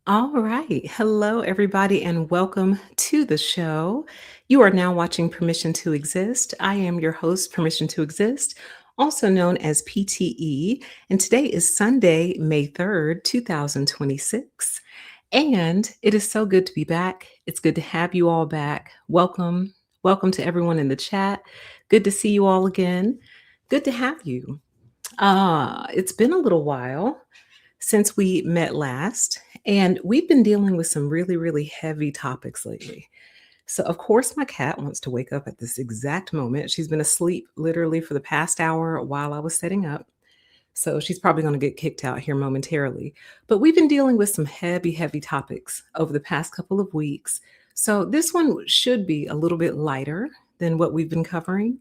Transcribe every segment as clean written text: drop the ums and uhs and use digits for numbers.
All right. Hello, everybody, and welcome to the show. You are now watching Permission to Exist. I am your host, Permission to Exist, also known as PTE. And today is Sunday, May 3rd, 2026. And it is so good to be back. It's good to have you all back. Welcome. Welcome to everyone in the chat. Good to see you all again. Good to have you. It's been a little while since we met last, and we've been dealing with some really, really heavy topics lately. So, of course, my cat wants to wake up at this exact moment. She's been asleep literally for the past hour while I was setting up. So, she's probably going to get kicked out here momentarily. But we've been dealing with some heavy, heavy topics over the past couple of weeks. So, this one should be a little bit lighter than what we've been covering.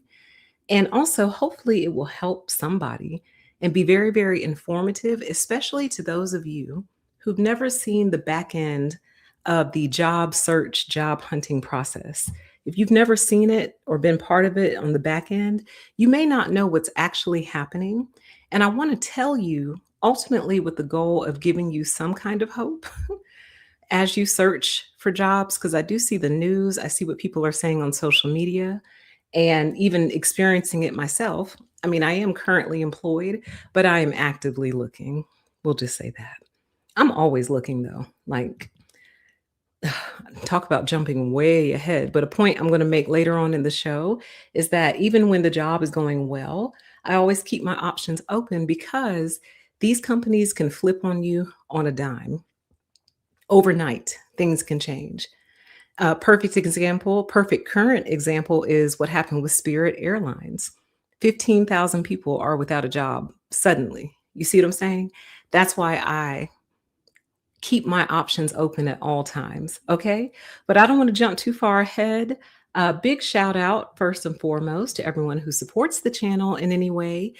And also, hopefully, it will help somebody and be very, very informative, especially to those of you who've never seen the back end of the job search, job hunting process. If you've never seen it or been part of it on the back end, you may not know what's actually happening. And I want to tell you, ultimately, with the goal of giving you some kind of hope as you search for jobs, because I do see the news, I see what people are saying on social media, and even experiencing it myself. I mean, I am currently employed, but I am actively looking. We'll just say that. I'm always looking though. Like, talk about jumping way ahead. But a point I'm going to make later on in the show is that even when the job is going well, I always keep my options open because these companies can flip on you on a dime. Overnight, things can change. Perfect current example is what happened with Spirit Airlines. 15,000 people are without a job suddenly. You see what I'm saying? That's why I keep my options open at all times. Okay. But I don't want to jump too far ahead. Big shout out, first and foremost, to everyone who supports the channel in any way,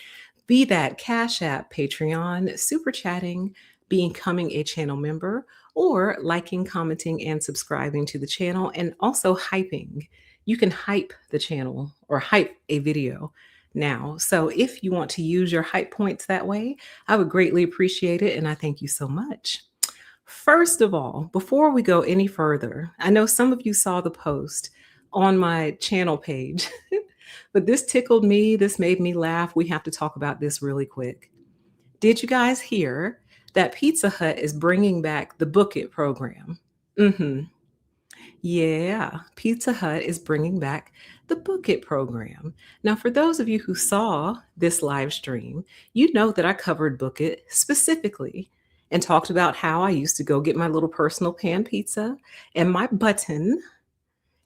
be that Cash App, Patreon, super chatting, becoming a channel member, or liking, commenting, and subscribing to the channel, and also hyping. You can hype the channel or hype a video now. So if you want to use your hype points that way, I would greatly appreciate it. And I thank you so much. First of all, before we go any further, I know some of you saw the post on my channel page, but this tickled me. This made me laugh. We have to talk about this really quick. Did you guys hear that Pizza Hut is bringing back the Book It program? Mm-hmm. Yeah, Pizza Hut is bringing back the Book It program. Now, for those of you who saw this live stream, you know that I covered Book It specifically and talked about how I used to go get my little personal pan pizza and my button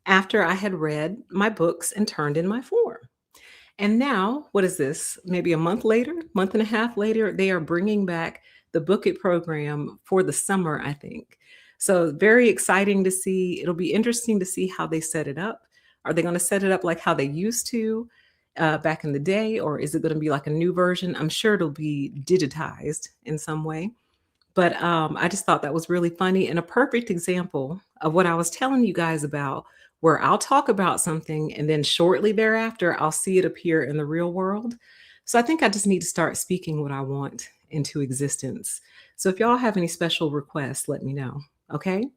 after I had read my books and turned in my form. And now, what is this? Maybe a month later, month and a half later, they are bringing back the Book It program for the summer, I think. So, very exciting to see. It'll be interesting to see how they set it up. Are they going to set it up like how they used to back in the day, or is it going to be like a new version? I'm sure it'll be digitized in some way. But I just thought that was really funny and a perfect example of what I was telling you guys about, where I'll talk about something and then shortly thereafter, I'll see it appear in the real world. So I think I just need to start speaking what I want into existence. So if y'all have any special requests, let me know. Okay.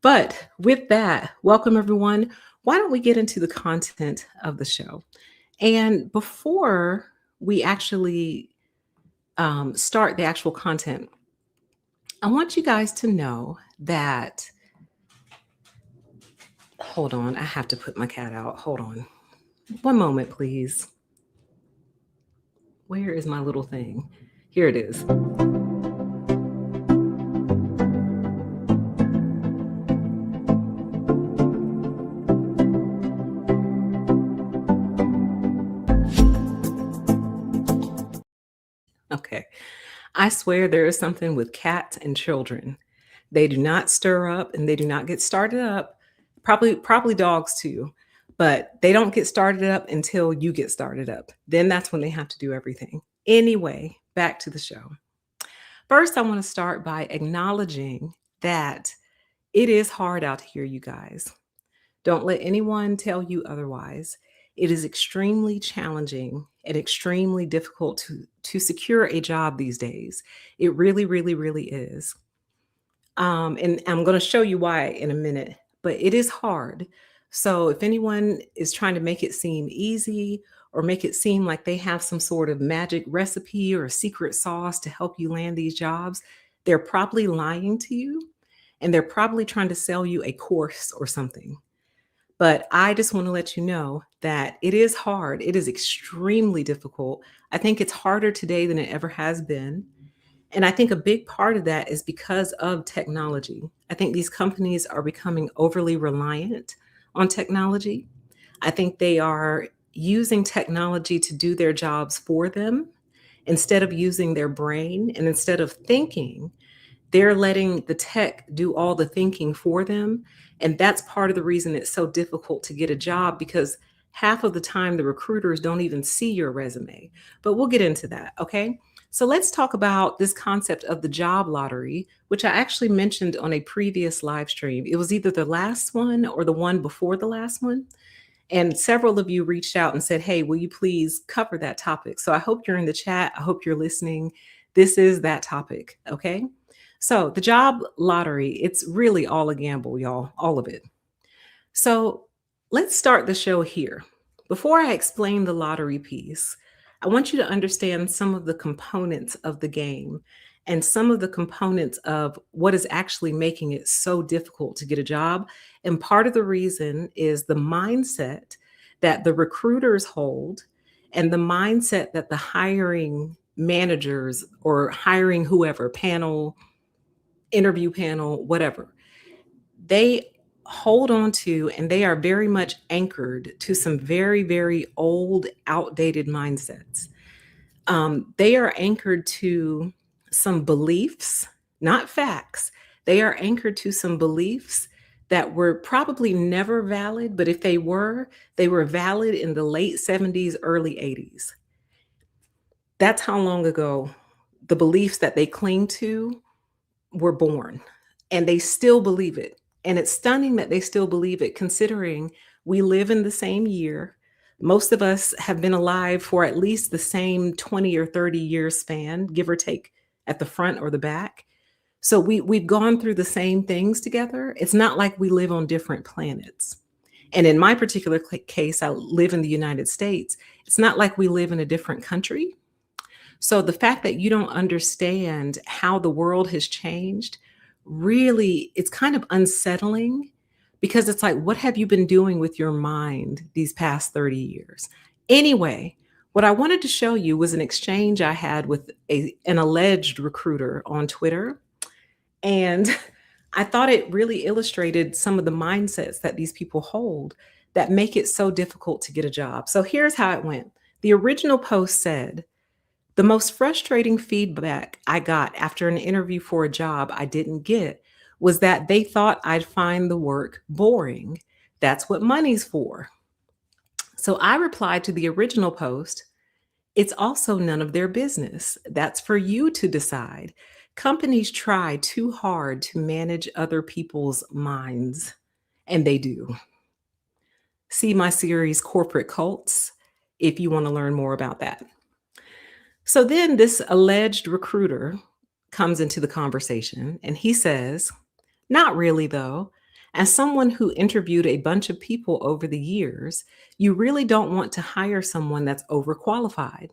But with that, welcome everyone. Why don't we get into the content of the show? And before we actually start the actual content, I want you guys to know that, hold on, I have to put my cat out. Hold on. One moment, please. Where is my little thing? Here it is. Okay. I swear there is something with cats and children. They do not stir up and they do not get started up. Probably dogs too. But they don't get started up until you get started up. Then that's when they have to do everything. Anyway, back to the show. First, I want to start by acknowledging that it is hard out here, you guys. Don't let anyone tell you otherwise. It is extremely challenging and extremely difficult to secure a job these days. It really, really, really is. And I'm going to show you why in a minute, but it is hard. So if anyone is trying to make it seem easy or make it seem like they have some sort of magic recipe or a secret sauce to help you land these jobs, they're probably lying to you and they're probably trying to sell you a course or something. But I just want to let you know that it is hard. It is extremely difficult. I think it's harder today than it ever has been. And I think a big part of that is because of technology. I think these companies are becoming overly reliant on technology. I think they are using technology to do their jobs for them instead of using their brain and instead of thinking they're letting the tech do all the thinking for them. And that's part of the reason it's so difficult to get a job because half of the time the recruiters don't even see your resume. But we'll get into that. Okay. So let's talk about this concept of the job lottery, which I actually mentioned on a previous live stream. It was either the last one or the one before the last one. And several of you reached out and said, hey, will you please cover that topic? So I hope you're in the chat. I hope you're listening. This is that topic. Okay. So the job lottery, it's really all a gamble, y'all, all of it. So let's start the show here. Before I explain the lottery piece, I want you to understand some of the components of the game and some of the components of what is actually making it so difficult to get a job. And part of the reason is the mindset that the recruiters hold and the mindset that the hiring managers or hiring whoever, panel, interview panel, whatever, they hold on to and they are very much anchored to some very, very old, outdated mindsets. They are anchored to some beliefs, not facts. They are anchored to some beliefs that were probably never valid, but if they were valid in the late 70s, early 80s. That's how long ago the beliefs that they cling to were born, and they still believe it. And it's stunning that they still believe it, considering we live in the same year. Most of us have been alive for at least the same 20 or 30 year span, give or take at the front or the back. So we've gone through the same things together. It's not like we live on different planets. And in my particular case, I live in the United States. It's not like we live in a different country. So the fact that you don't understand how the world has changed, really, it's kind of unsettling because it's like, what have you been doing with your mind these past 30 years? Anyway, what I wanted to show you was an exchange I had with an alleged recruiter on Twitter. And I thought it really illustrated some of the mindsets that these people hold that make it so difficult to get a job. So here's how it went. The original post said, the most frustrating feedback I got after an interview for a job I didn't get was that they thought I'd find the work boring. That's what money's for. So I replied to the original post, it's also none of their business. That's for you to decide. Companies try too hard to manage other people's minds, and they do. See my series, Corporate Cults, if you want to learn more about that. So then this alleged recruiter comes into the conversation and he says, not really, though. As someone who interviewed a bunch of people over the years, you really don't want to hire someone that's overqualified.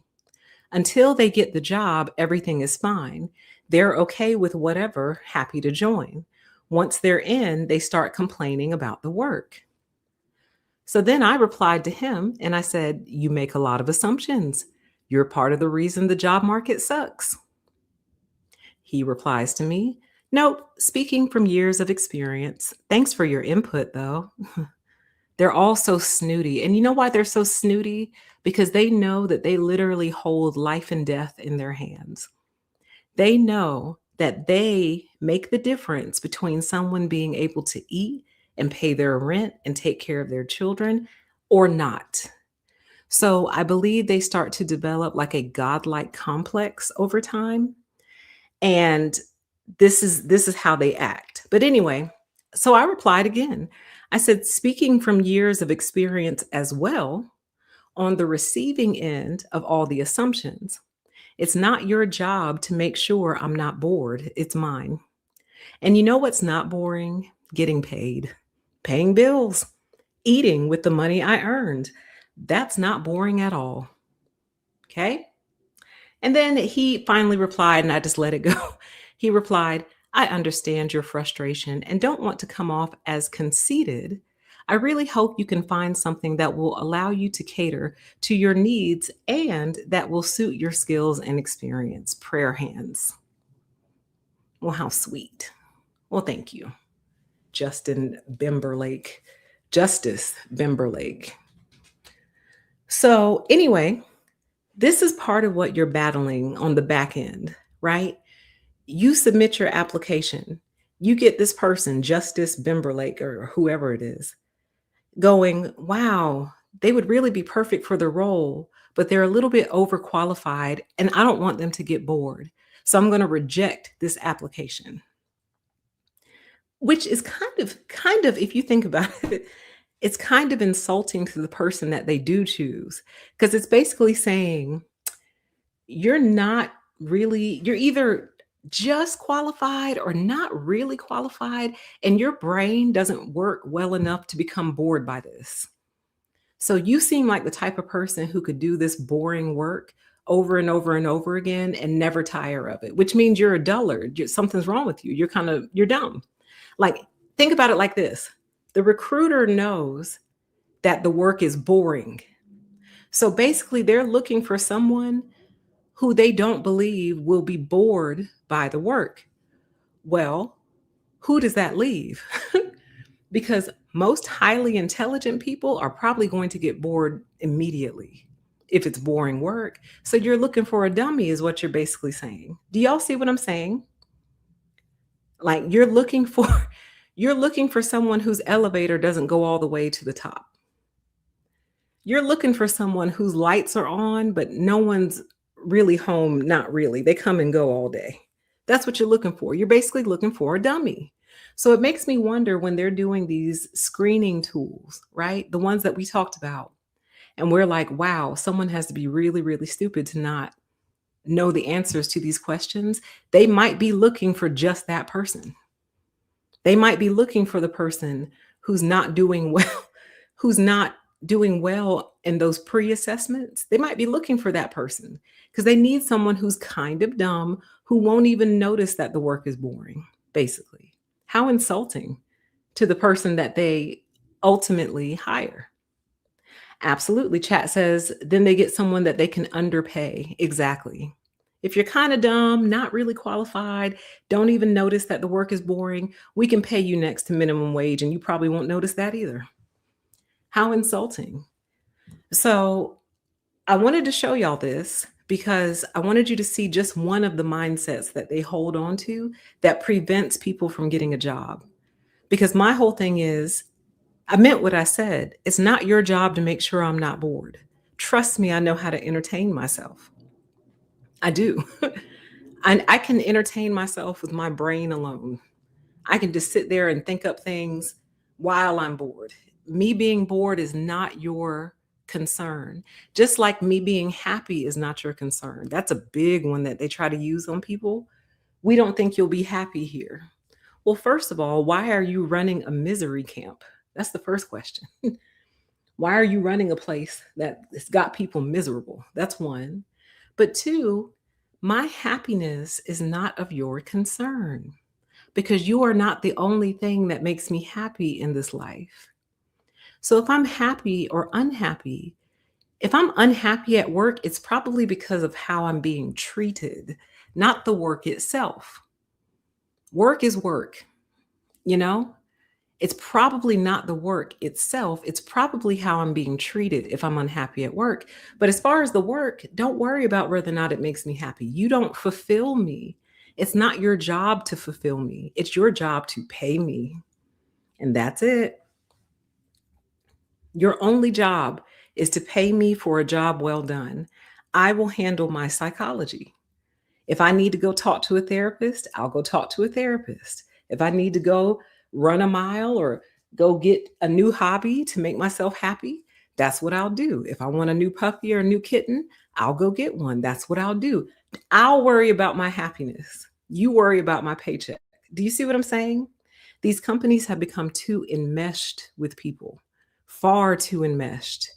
Until they get the job, everything is fine. They're okay with whatever, happy to join. Once they're in, they start complaining about the work. So then I replied to him and I said, you make a lot of assumptions. You're part of the reason the job market sucks. He replies to me, nope, speaking from years of experience. Thanks for your input, though. They're all so snooty. And you know why they're so snooty? Because they know that they literally hold life and death in their hands. They know that they make the difference between someone being able to eat and pay their rent and take care of their children or not. So I believe they start to develop like a godlike complex over time. And this is how they act. But anyway, so I replied again. I said, speaking from years of experience as well, on the receiving end of all the assumptions, it's not your job to make sure I'm not bored. It's mine. And you know what's not boring? Getting paid, paying bills, eating with the money I earned. That's not boring at all. Okay. And then he finally replied, and I just let it go. He replied, I understand your frustration and don't want to come off as conceited. I really hope you can find something that will allow you to cater to your needs and that will suit your skills and experience. Prayer hands. Well, how sweet. Well, thank you, Justin Bimberlake. Justice Bimberlake. So, anyway, this is part of what you're battling on the back end, right? You submit your application. You get this person, Justice Bimberlake or whoever it is, going, wow, they would really be perfect for the role, but they're a little bit overqualified and I don't want them to get bored. So I'm going to reject this application, which is kind of, if you think about it, it's kind of insulting to the person that they do choose because it's basically saying, you're not really, you're either just qualified or not really qualified, and your brain doesn't work well enough to become bored by this. So you seem like the type of person who could do this boring work over and over and over again and never tire of it, which means you're a dullard. Something's wrong with you. You're dumb. Like, think about it like this. The recruiter knows that the work is boring. So basically, they're looking for someone who they don't believe will be bored by the work. Well, who does that leave? Because most highly intelligent people are probably going to get bored immediately if it's boring work. So you're looking for a dummy, is what you're basically saying. Do y'all see what I'm saying? Like you're looking for someone whose elevator doesn't go all the way to the top. You're looking for someone whose lights are on, but no one's really home. Not really. They come and go all day. That's what you're looking for. You're basically looking for a dummy. So it makes me wonder when they're doing these screening tools, right? The ones that we talked about. And we're like, wow, someone has to be really, really stupid to not know the answers to these questions. They might be looking for just that person. They might be looking for the person who's not doing well, who's not doing well in those pre-assessments. They might be looking for that person because they need someone who's kind of dumb, who won't even notice that the work is boring, basically. How insulting to the person that they ultimately hire. Absolutely. Chat says, then they get someone that they can underpay. Exactly. If you're kind of dumb, not really qualified, don't even notice that the work is boring, we can pay you next to minimum wage and you probably won't notice that either. How insulting. So I wanted to show y'all this because I wanted you to see just one of the mindsets that they hold on to that prevents people from getting a job. Because my whole thing is, I meant what I said. It's not your job to make sure I'm not bored. Trust me, I know how to entertain myself. I do. I can entertain myself with my brain alone. I can just sit there and think up things while I'm bored. Me being bored is not your concern. Just like me being happy is not your concern. That's a big one that they try to use on people. We don't think you'll be happy here. Well, first of all, why are you running a misery camp? That's the first question. Why are you running a place that's got people miserable? That's one. But two, my happiness is not of your concern because you are not the only thing that makes me happy in this life. So if I'm happy or unhappy, if I'm unhappy at work, it's probably because of how I'm being treated, not the work itself. Work is work, you know? It's probably not the work itself. It's probably how I'm being treated if I'm unhappy at work. But as far as the work, don't worry about whether or not it makes me happy. You don't fulfill me. It's not your job to fulfill me. It's your job to pay me. And that's it. Your only job is to pay me for a job well done. I will handle my psychology. If I need to go talk to a therapist, I'll go talk to a therapist. If I need to go run a mile or go get a new hobby to make myself happy, that's what I'll do. If I want a new puppy or a new kitten, I'll go get one. That's what I'll do. I'll worry about my happiness. You worry about my paycheck. Do you see what I'm saying? These companies have become too enmeshed with people, far too enmeshed.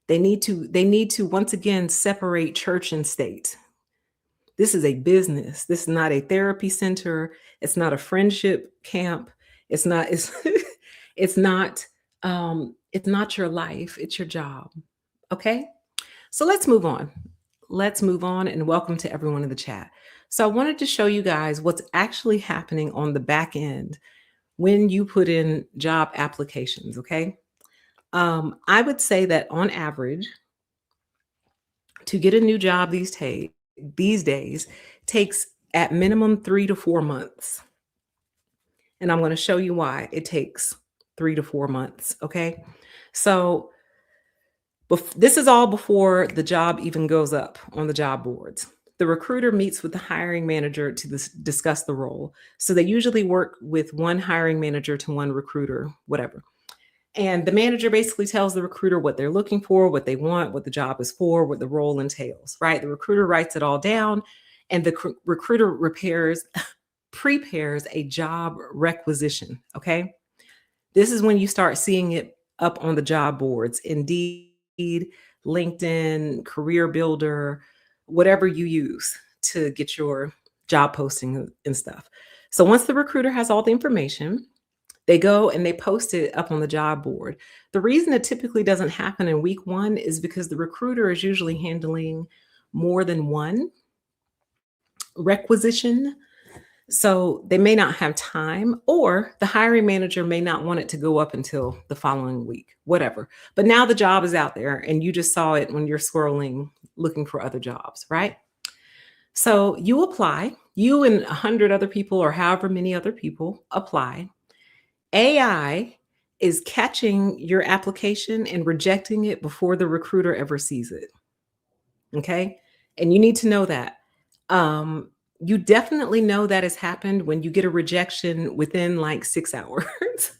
They need to once again separate church and state. This is a business. This is not a therapy center. It's not a friendship camp. It's it's not it's not your life, it's your job. Okay? So let's move on. Let's move on and welcome to everyone in the chat. So I wanted to show you guys what's actually happening on the back end when you put in job applications, okay? I would say that on average, to get a new job these days takes at minimum 3 to 4 months. And I'm going to show you why it takes 3 to 4 months. Okay. So this is all before the job even goes up on the job boards. The recruiter meets with the hiring manager to discuss the role. So they usually work with one hiring manager to one recruiter, whatever. And the manager basically tells the recruiter what they're looking for, what they want, what the job is for, what the role entails, right? The recruiter writes it all down, and the recruiter prepares a job requisition. Okay. This is when you start seeing it up on the job boards, Indeed, LinkedIn, Career Builder, whatever you use to get your job posting and stuff. So once the recruiter has all the information, they go and they post it up on the job board. The reason it typically doesn't happen in week one is because the recruiter is usually handling more than one requisition. So they may not have time, or the hiring manager may not want it to go up until the following week, whatever. But now the job is out there and you just saw it when you're scrolling looking for other jobs, right? So you apply, you and 100 other people or however many other people apply. AI is catching your application and rejecting it before the recruiter ever sees it. Okay. And you need to know that. You definitely know that has happened when you get a rejection within like 6 hours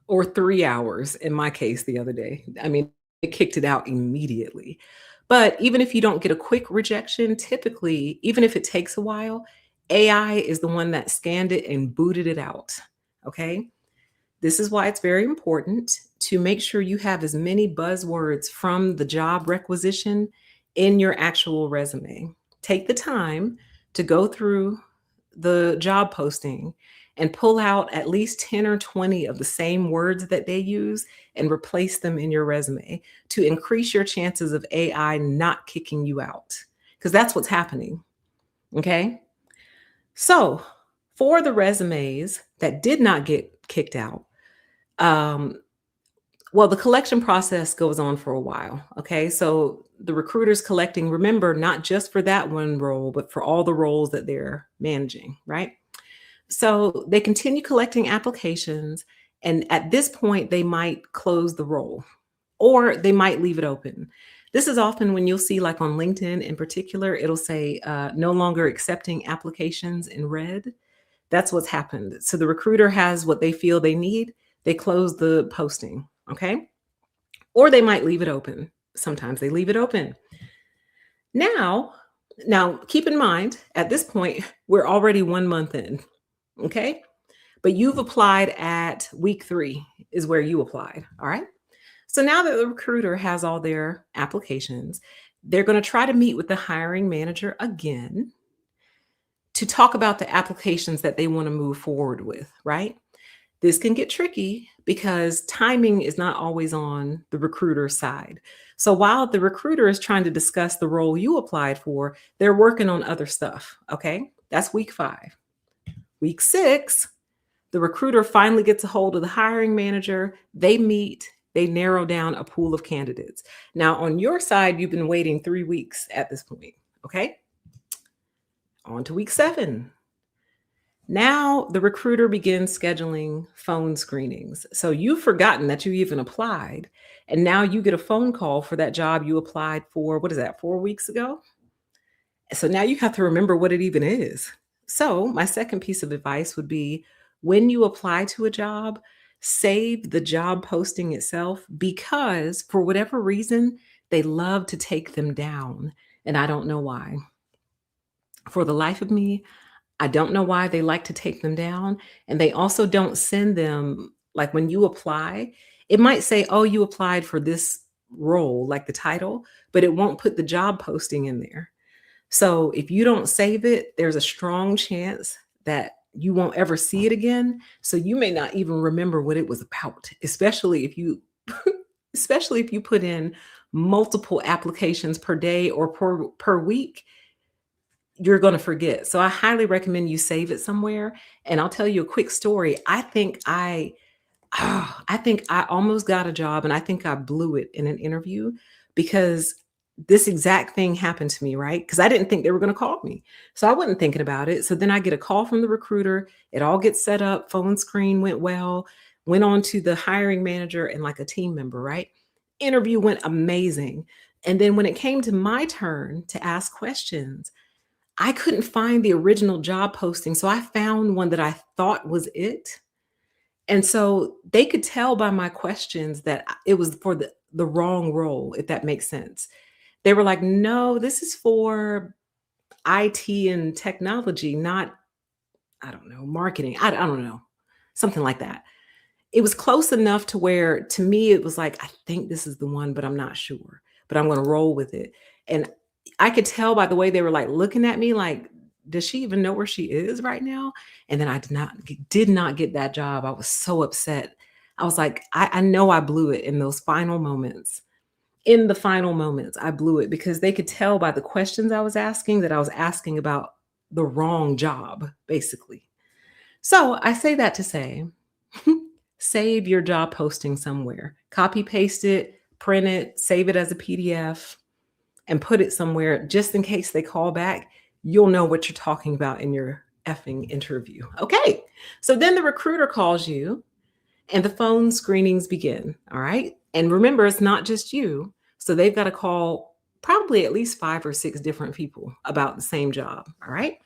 or 3 hours in my case the other day. I mean, it kicked it out immediately. But even if you don't get a quick rejection, typically, even if it takes a while, AI is the one that scanned it and booted it out. Okay. This is why it's very important to make sure you have as many buzzwords from the job requisition in your actual resume. Take the time to go through the job posting and pull out at least 10 or 20 of the same words that they use and replace them in your resume to increase your chances of AI not kicking you out, because that's what's happening. Okay. So for the resumes that did not get kicked out, um, well, the collection process goes on for a while. Okay. So the recruiter's collecting, remember, not just for that one role, but for all the roles that they're managing, right? So they continue collecting applications. And at this point, they might close the role or they might leave it open. This is often when you'll see, like on LinkedIn in particular, it'll say no longer accepting applications in red. That's what's happened. So the recruiter has what they feel they need. They close the posting. Okay. Or they might leave it open. Sometimes they leave it open. Now, now keep in mind, at this point, we're already 1 month in. Okay. But you've applied at week 3 is where you applied. All right. So now that the recruiter has all their applications, they're going to try to meet with the hiring manager again to talk about the applications that they want to move forward with, right? This can get tricky because timing is not always on the recruiter's side. So while the recruiter is trying to discuss the role you applied for, they're working on other stuff. Okay. That's week 5. Week 6, the recruiter finally gets a hold of the hiring manager. They meet, they narrow down a pool of candidates. Now, on your side, you've been waiting 3 weeks at this point. Okay. On to week 7. Now the recruiter begins scheduling phone screenings. So you've forgotten that you even applied. And now you get a phone call for that job you applied for. What is that, 4 weeks ago? So now you have to remember what it even is. So my second piece of advice would be when you apply to a job, save the job posting itself, because for whatever reason, they love to take them down. And I don't know why. For the life of me, I don't know why they like to take them down, and they also don't send them like, when you apply, it might say, "Oh, you applied for this role," like the title, but it won't put the job posting in there. So if you don't save it, there's a strong chance that you won't ever see it again. So you may not even remember what it was about, especially if you especially if you put in multiple applications per day or per week, you're going to forget. So I highly recommend you save it somewhere. And I'll tell you a quick story. I think I almost got a job and I think I blew it in an interview because this exact thing happened to me, right? Because I didn't think they were going to call me. So I wasn't thinking about it. So then I get a call from the recruiter. It all gets set up. Phone screen went well, went on to the hiring manager and like a team member, right? Interview went amazing. And then when it came to my turn to ask questions, I couldn't find the original job posting. So I found one that I thought was it. And so they could tell by my questions that it was for the wrong role, if that makes sense. They were like, "No, this is for IT and technology, not, I don't know, marketing." I don't know, something like that. It was close enough to where, to me, it was like, "I think this is the one, but I'm not sure, but I'm gonna roll with it." And I could tell by the way they were, like, looking at me like, "Does she even know where she is right now?" And then I did not get that job. I was so upset. I was like, I know I blew it in those final moments. In the final moments, I blew it because they could tell by the questions I was asking that I was asking about the wrong job, basically. So I say that to say, save your job posting somewhere. Copy paste it, print it, save it as a PDF, and put it somewhere just in case they call back. You'll know what you're talking about in your effing interview. Okay. So then the recruiter calls you and the phone screenings begin. All right. And remember, it's not just you. So they've got to call probably at least 5 or 6 different people about the same job. All right.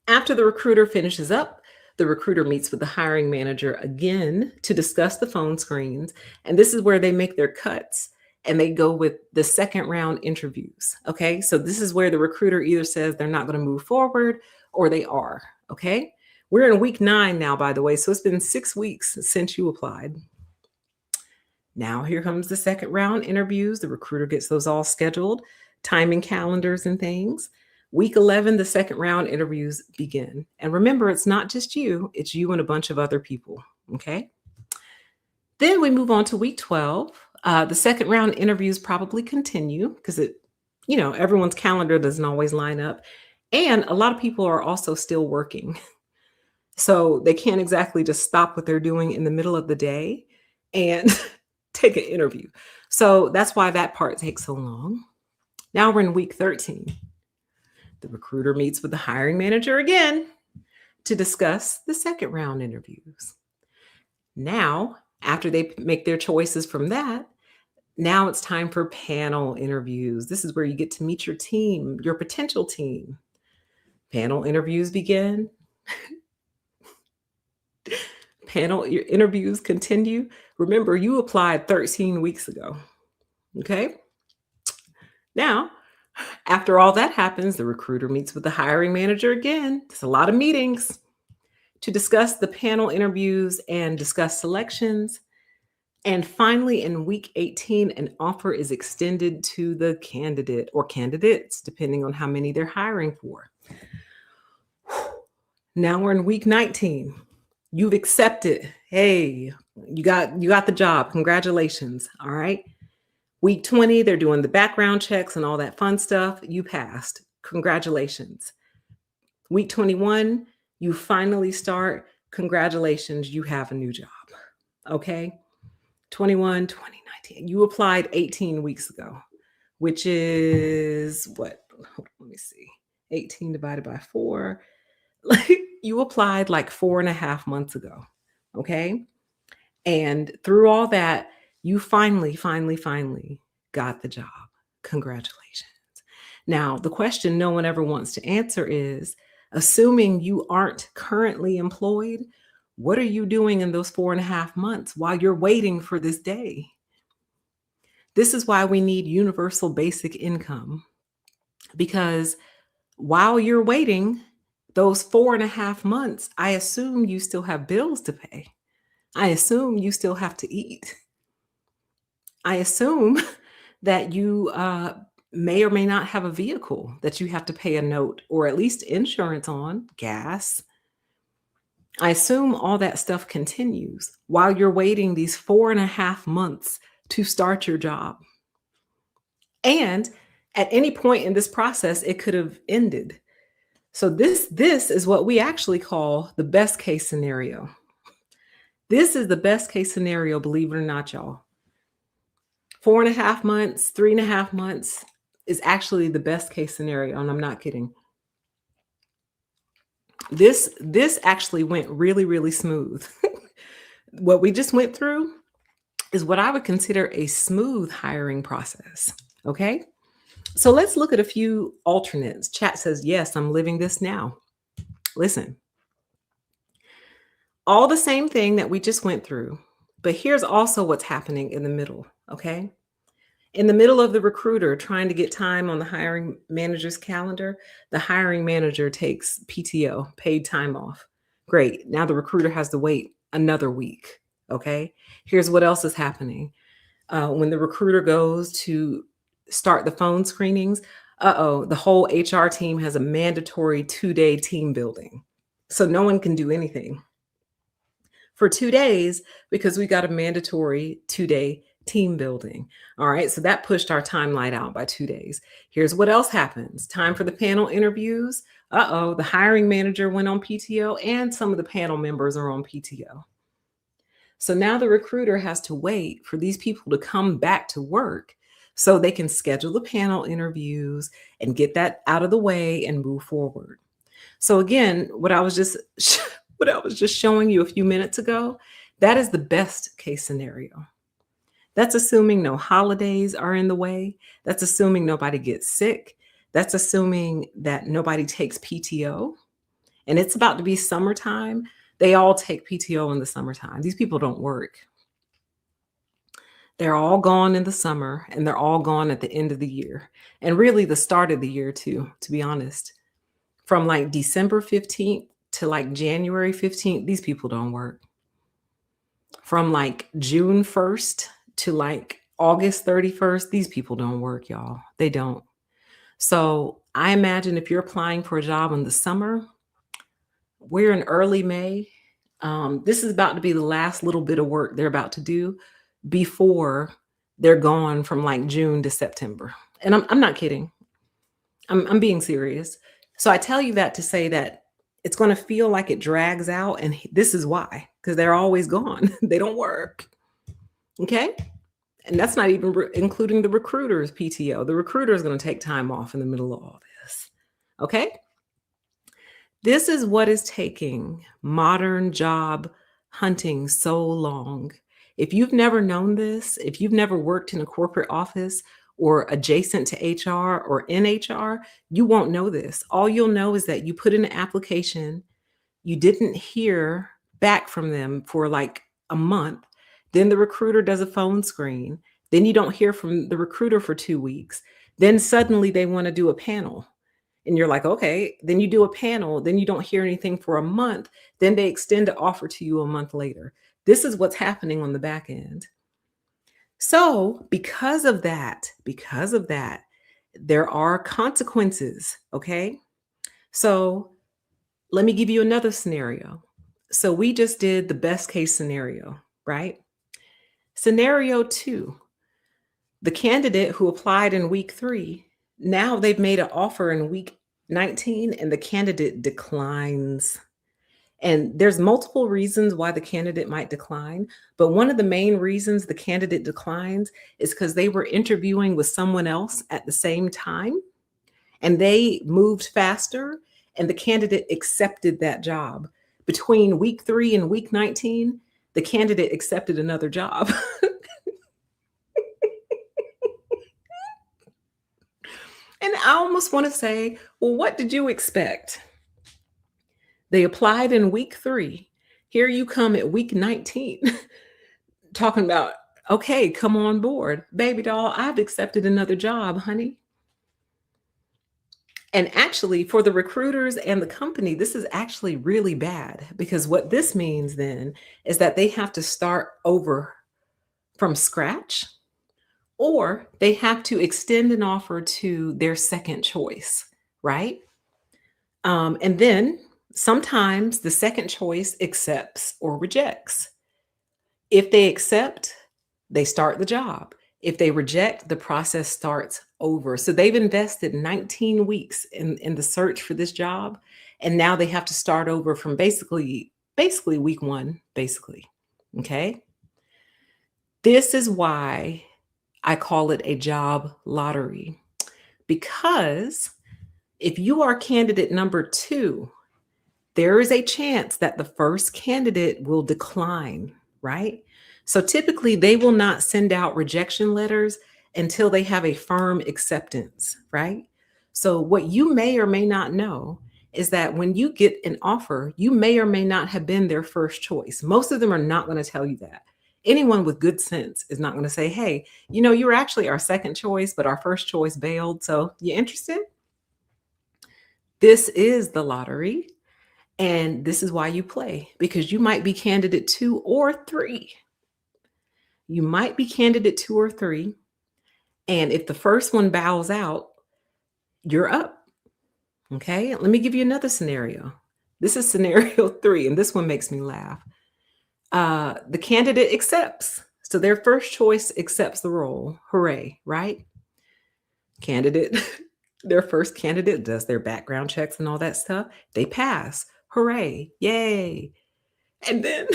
After the recruiter finishes up, the recruiter meets with the hiring manager again to discuss the phone screens. And this is where they make their cuts and they go with the second round interviews. Okay. So this is where the recruiter either says they're not going to move forward or they are. Okay. We're in week 9 now, by the way. So it's been 6 weeks since you applied. Now, here comes the second round interviews. The recruiter gets those all scheduled, timing calendars and things. Week 11, the second round interviews begin. And remember, it's not just you, it's you and a bunch of other people. Okay. Then we move on to week 12. The second round interviews probably continue because everyone's calendar doesn't always line up. And a lot of people are also still working. So they can't exactly just stop what they're doing in the middle of the day and take an interview. So that's why that part takes so long. Now we're in week 13. The recruiter meets with the hiring manager again to discuss the second round interviews. Now, after they make their choices from that, now it's time for panel interviews. This is where you get to meet your team, your potential team. Panel interviews begin. Panel interviews continue. Remember, you applied 13 weeks ago. Okay. Now, after all that happens, the recruiter meets with the hiring manager again. It's a lot of meetings to discuss the panel interviews and discuss selections. And finally, in week 18, an offer is extended to the candidate or candidates, depending on how many they're hiring for. Now we're in week 19. You've accepted. Hey, you got the job. Congratulations. All right. Week 20, they're doing the background checks and all that fun stuff. You passed. Congratulations. Week 21, you finally start. Congratulations, you have a new job. Okay. 21, 2019. You applied 18 weeks ago, which is what? Let me see. 18 divided by 4. Like, you applied like 4.5 months ago. Okay. And through all that, you finally got the job. Congratulations. Now, the question no one ever wants to answer is, assuming you aren't currently employed, what are you doing in those 4.5 months while you're waiting for this day? This is why we need universal basic income, because while you're waiting, Those 4.5 months, I assume you still have bills to pay. I assume you still have to eat. I assume that you may or may not have a vehicle that you have to pay a note or at least insurance on, gas. I assume all that stuff continues while you're waiting these 4.5 months to start your job. And at any point in this process, it could have ended. So this is what we actually call the best case scenario. This is the best case scenario, believe it or not, y'all. 4.5 months, 3.5 months is actually the best case scenario, and I'm not kidding. This actually went really, really smooth. What we just went through is what I would consider a smooth hiring process. Okay. So let's look at a few alternates. Chat says, yes, I'm living this now. Listen, all the same thing that we just went through, but here's also what's happening in the middle. Okay. In the middle of the recruiter trying to get time on the hiring manager's calendar, the hiring manager takes PTO, paid time off. Great. Now the recruiter has to wait another week. Okay. Here's what else is happening. When the recruiter goes to start the phone screenings, the whole HR team has a mandatory 2-day team building. So no one can do anything for 2 days because we got a mandatory 2-day team building. All right. So that pushed our timeline out by 2 days. Here's what else happens. Time for the panel interviews. The hiring manager went on PTO and some of the panel members are on PTO. So now the recruiter has to wait for these people to come back to work so they can schedule the panel interviews and get that out of the way and move forward. So again, what I was just showing you a few minutes ago, that is the best case scenario. That's assuming no holidays are in the way. That's assuming nobody gets sick. That's assuming that nobody takes PTO. And it's about to be summertime. They all take PTO in the summertime. These people don't work. They're all gone in the summer and they're all gone at the end of the year. And really the start of the year too, to be honest. From like December 15th to like January 15th, these people don't work. From like June 1st to like August 31st, these people don't work, y'all. They don't. So I imagine if you're applying for a job in the summer, we're in early May. This is about to be the last little bit of work they're about to do before they're gone from like June to September. And I'm not kidding. I'm being serious. So I tell you that to say that it's going to feel like it drags out. And this is why, because they're always gone. They don't work. Okay. And that's not even including the recruiter's PTO. The recruiter is going to take time off in the middle of all this. Okay. This is what is taking modern job hunting so long. If you've never known this, if you've never worked in a corporate office or adjacent to HR or in HR, you won't know this. All you'll know is that you put in an application, you didn't hear back from them for like a month. Then the recruiter does a phone screen. Then you don't hear from the recruiter for 2 weeks. Then suddenly they want to do a panel. And you're like, okay, then you do a panel, then you don't hear anything for a month. Then they extend the offer to you a month later. This is what's happening on the back end. So because of that, there are consequences. Okay. So let me give you another scenario. So we just did the best case scenario, right? Scenario 2, the candidate who applied in week 3, now they've made an offer in week 19 and the candidate declines. And there's multiple reasons why the candidate might decline. But one of the main reasons the candidate declines is because they were interviewing with someone else at the same time and they moved faster and the candidate accepted that job. Between week 3 and week 19, the candidate accepted another job. And I almost want to say, well, what did you expect? They applied in week 3. Here you come at week 19 talking about, okay, come on board. Baby doll, I've accepted another job, honey. And actually, for the recruiters and the company, this is actually really bad because what this means then is that they have to start over from scratch, or they have to extend an offer to their second choice, right? And then sometimes the second choice accepts or rejects. If they accept, they start the job. If they reject, the process starts over. So they've invested 19 weeks in the search for this job. And now they have to start over from basically week one, basically. Okay. This is why I call it a job lottery. Because if you are candidate number two, there is a chance that the first candidate will decline, right? So typically, they will not send out rejection letters until they have a firm acceptance, right? So, what you may or may not know is that when you get an offer, you may or may not have been their first choice. Most of them are not going to tell you that. Anyone with good sense is not going to say, hey, you were actually our second choice, but our first choice bailed. So, you interested? This is the lottery. And this is why you play, because you might be candidate two or three. You might be candidate two or three. And if the first one bows out, you're up. Okay. Let me give you another scenario. This is scenario three, and this one makes me laugh. The candidate accepts. So their first choice accepts the role. Hooray, right? Candidate, their first candidate does their background checks and all that stuff. They pass. Hooray. Yay. And then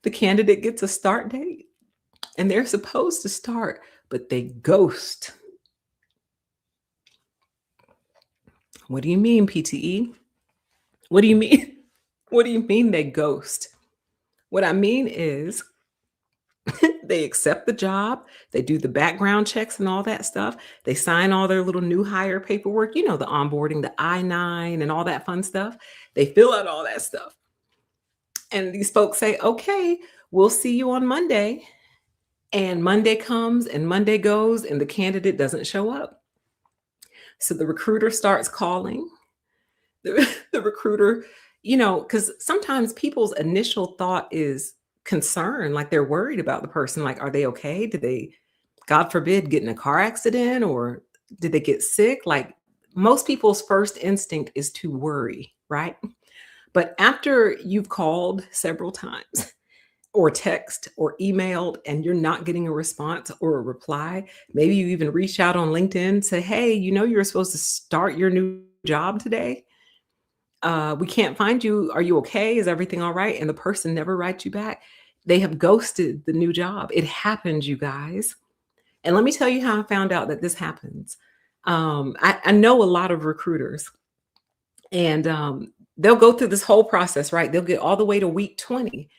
the candidate gets a start date and they're supposed to start, but they ghost. What do you mean, PTE? What do you mean? What do you mean they ghost? What I mean is they accept the job, they do the background checks and all that stuff. They sign all their little new hire paperwork, the onboarding, the I-9 and all that fun stuff. They fill out all that stuff. And these folks say, okay, we'll see you on Monday. And Monday comes and Monday goes, and the candidate doesn't show up. So the recruiter starts calling. The recruiter, because sometimes people's initial thought is concern, like they're worried about the person. Like, are they okay? Did they, God forbid, get in a car accident or did they get sick? Like, most people's first instinct is to worry, right? But after you've called several times, or text or emailed and you're not getting a response or a reply, maybe you even reach out on LinkedIn, say, hey, you're supposed to start your new job today. We can't find you. Are you okay? Is everything all right? And the person never writes you back. They have ghosted the new job. It happens, you guys. And let me tell you how I found out that this happens. I know a lot of recruiters, and they'll go through this whole process, right? They'll get all the way to week 20.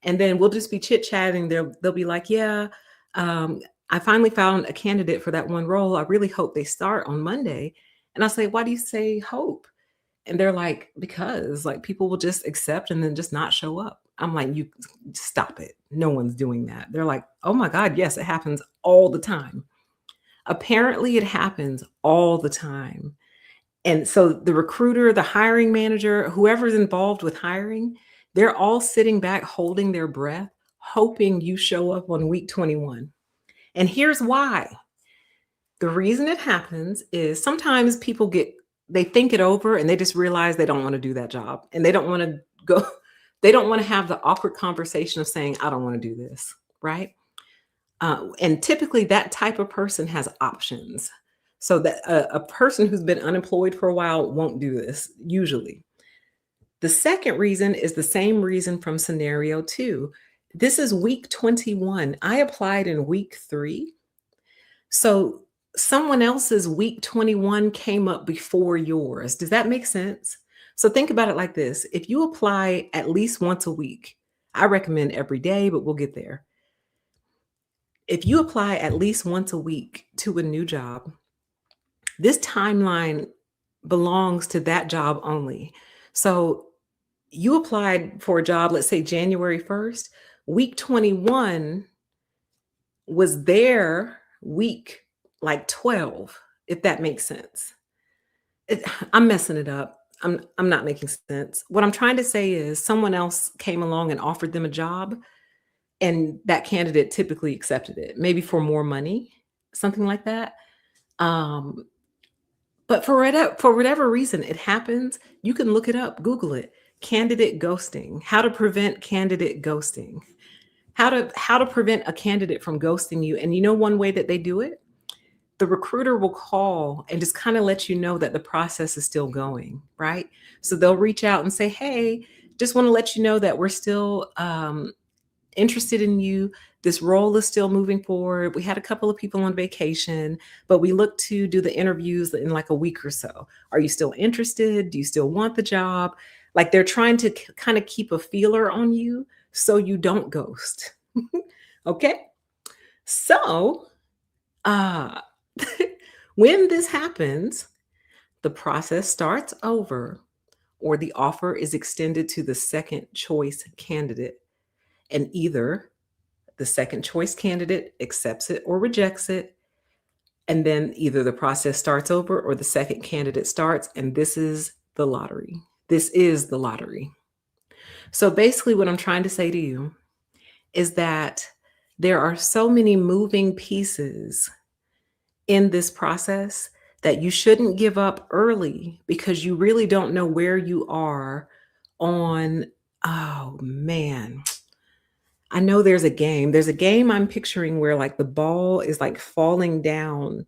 And then we'll just be chit-chatting. They'll be like, yeah, I finally found a candidate for that one role. I really hope they start on Monday. And I say, why do you say hope? And they're like, because like people will just accept and then just not show up. I'm like, you stop it. No one's doing that. They're like, oh my God, yes, it happens all the time. Apparently it happens all the time. And so the recruiter, the hiring manager, whoever's involved with hiring, they're all sitting back holding their breath, hoping you show up on week 21. And here's why. The reason it happens is sometimes they think it over and they just realize they don't want to do that job. And they don't want to go, they don't want to have the awkward conversation of saying, I don't want to do this, right? And typically that type of person has options. So that a person who's been unemployed for a while won't do this usually. The second reason is the same reason from scenario two. This is week 21. I applied in week 3. So someone else's week 21 came up before yours. Does that make sense? So think about it like this. If you apply at least once a week, I recommend every day, but we'll get there. If you apply at least once a week to a new job, this timeline belongs to that job only. So you applied for a job, let's say January 1st, week 21 was their week like 12, if that makes sense. it, I'm messing it up. I'm not making sense. What I'm trying to say is someone else came along and offered them a job, and that candidate typically accepted it, maybe for more money, something like that. Um, but for whatever reason it happens, you can look it up, Google it. Candidate ghosting. How to prevent candidate ghosting. How to prevent a candidate from ghosting you. And you know one way that they do it? The recruiter will call and just kind of let you know that the process is still going, right? So they'll reach out and say, "Hey, just want to let you know that we're still interested in you. This role is still moving forward. We had a couple of people on vacation, but we look to do the interviews in like a week or so. Are you still interested? Do you still want the job?" Like they're trying to kind of keep a feeler on you so you don't ghost. Okay? So, uh when this happens, the process starts over or the offer is extended to the second choice candidate. And either the second choice candidate accepts it or rejects it. And then either the process starts over or the second candidate starts. And this is the lottery. This is the lottery. So basically, what I'm trying to say to you is that there are so many moving pieces in this process that you shouldn't give up early because you really don't know where you are on. Oh man, I know there's a game I'm picturing where like the ball is like falling down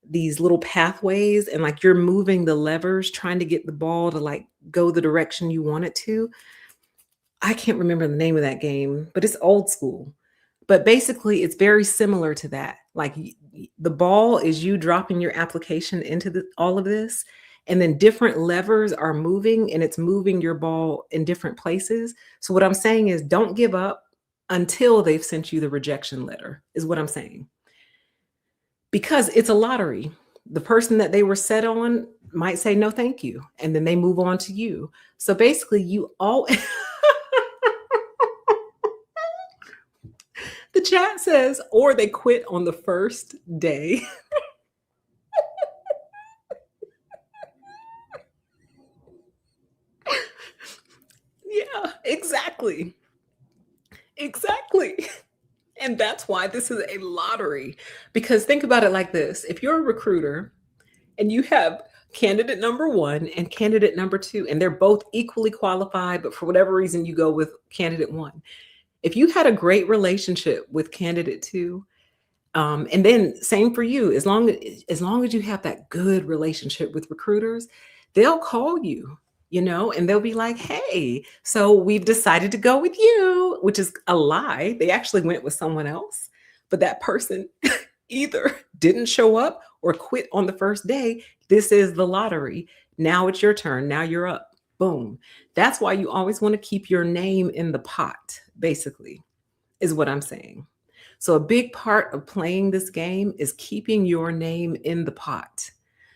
these little pathways and like you're moving the levers trying to get the ball to like go the direction you want it to. I can't remember the name of that game, but it's old school. But basically, it's very similar to that. Like the ball is you dropping your application into all of this, and then different levers are moving, and it's moving your ball in different places. So what I'm saying is, don't give up until they've sent you the rejection letter. Is what I'm saying, because it's a lottery. The person that they were set on might say no, thank you, and then they move on to you. So basically, you all. The chat says, or they quit on the first day. Yeah, exactly. Exactly. And that's why this is a lottery. Because think about it like this: if you're a recruiter and you have candidate number one and candidate number two, and they're both equally qualified, but for whatever reason you go with candidate one, if you had a great relationship with candidate two, and then same for you, as long as you have that good relationship with recruiters, they'll call you, and they'll be like, "Hey, so we've decided to go with you," which is a lie. They actually went with someone else, but that person either didn't show up or quit on the first day. This is the lottery. Now it's your turn. Now you're up. Boom. That's why you always want to keep your name in the pot, basically, is what I'm saying. So, a big part of playing this game is keeping your name in the pot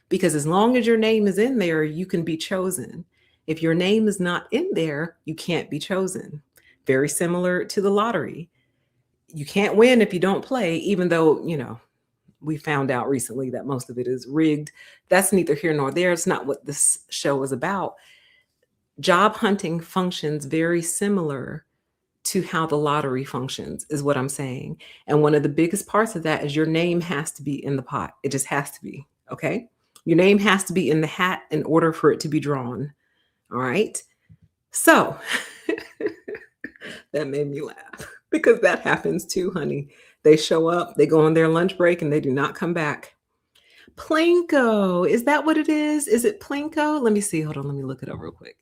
because as long as your name is in there, you can be chosen. If your name is not in there, you can't be chosen. Very similar to the lottery. You can't win if you don't play, even though, we found out recently that most of it is rigged. That's neither here nor there. It's not what this show is about. Job hunting functions very similar to how the lottery functions, is what I'm saying. And one of the biggest parts of that is your name has to be in the pot. It just has to be. Okay. Your name has to be in the hat in order for it to be drawn. All right. So that made me laugh because that happens too, honey. They show up, they go on their lunch break, and they do not come back. Plinko. Is that what it is? Is it Plinko? Let me see. Hold on. Let me look it up real quick.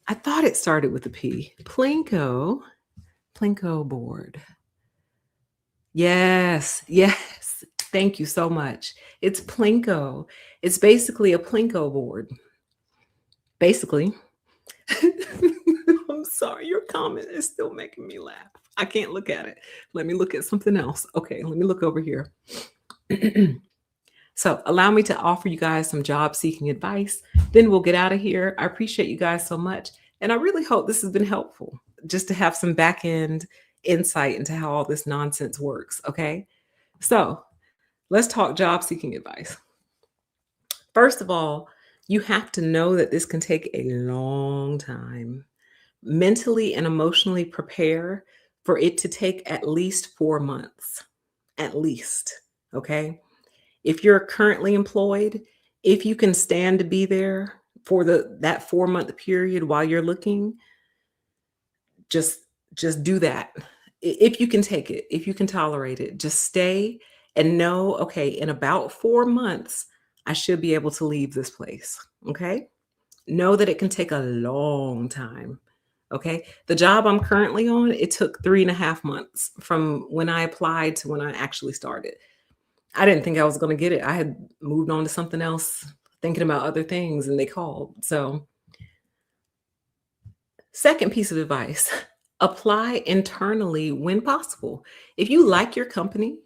I thought it started with a P. Plinko. Plinko board. Yes, yes. Thank you so much. It's Plinko. It's basically a Plinko board. Basically. I'm sorry, your comment is still making me laugh. I can't look at it. Let me look at something else. Okay, let me look over here. So, allow me to offer you guys some job seeking advice. Then we'll get out of here. I appreciate you guys so much. And I really hope this has been helpful just to have some back end insight into how all this nonsense works. Okay. So, let's talk job seeking advice. First of all, you have to know that this can take a long time. Mentally and emotionally prepare for it to take at least 4 months, at least, okay? If you're currently employed, if you can stand to be there for that 4-month period while you're looking, just just do that. If you can take it, if you can tolerate it, just stay and know, okay, in about 4 months, I should be able to leave this place, okay? Know that it can take a long time, okay? The job I'm currently on, it took 3.5 months from when I applied to when I actually started. I didn't think I was gonna get it. I had moved on to something else, thinking about other things, and they called. So, second piece of advice, apply internally when possible. If you like your company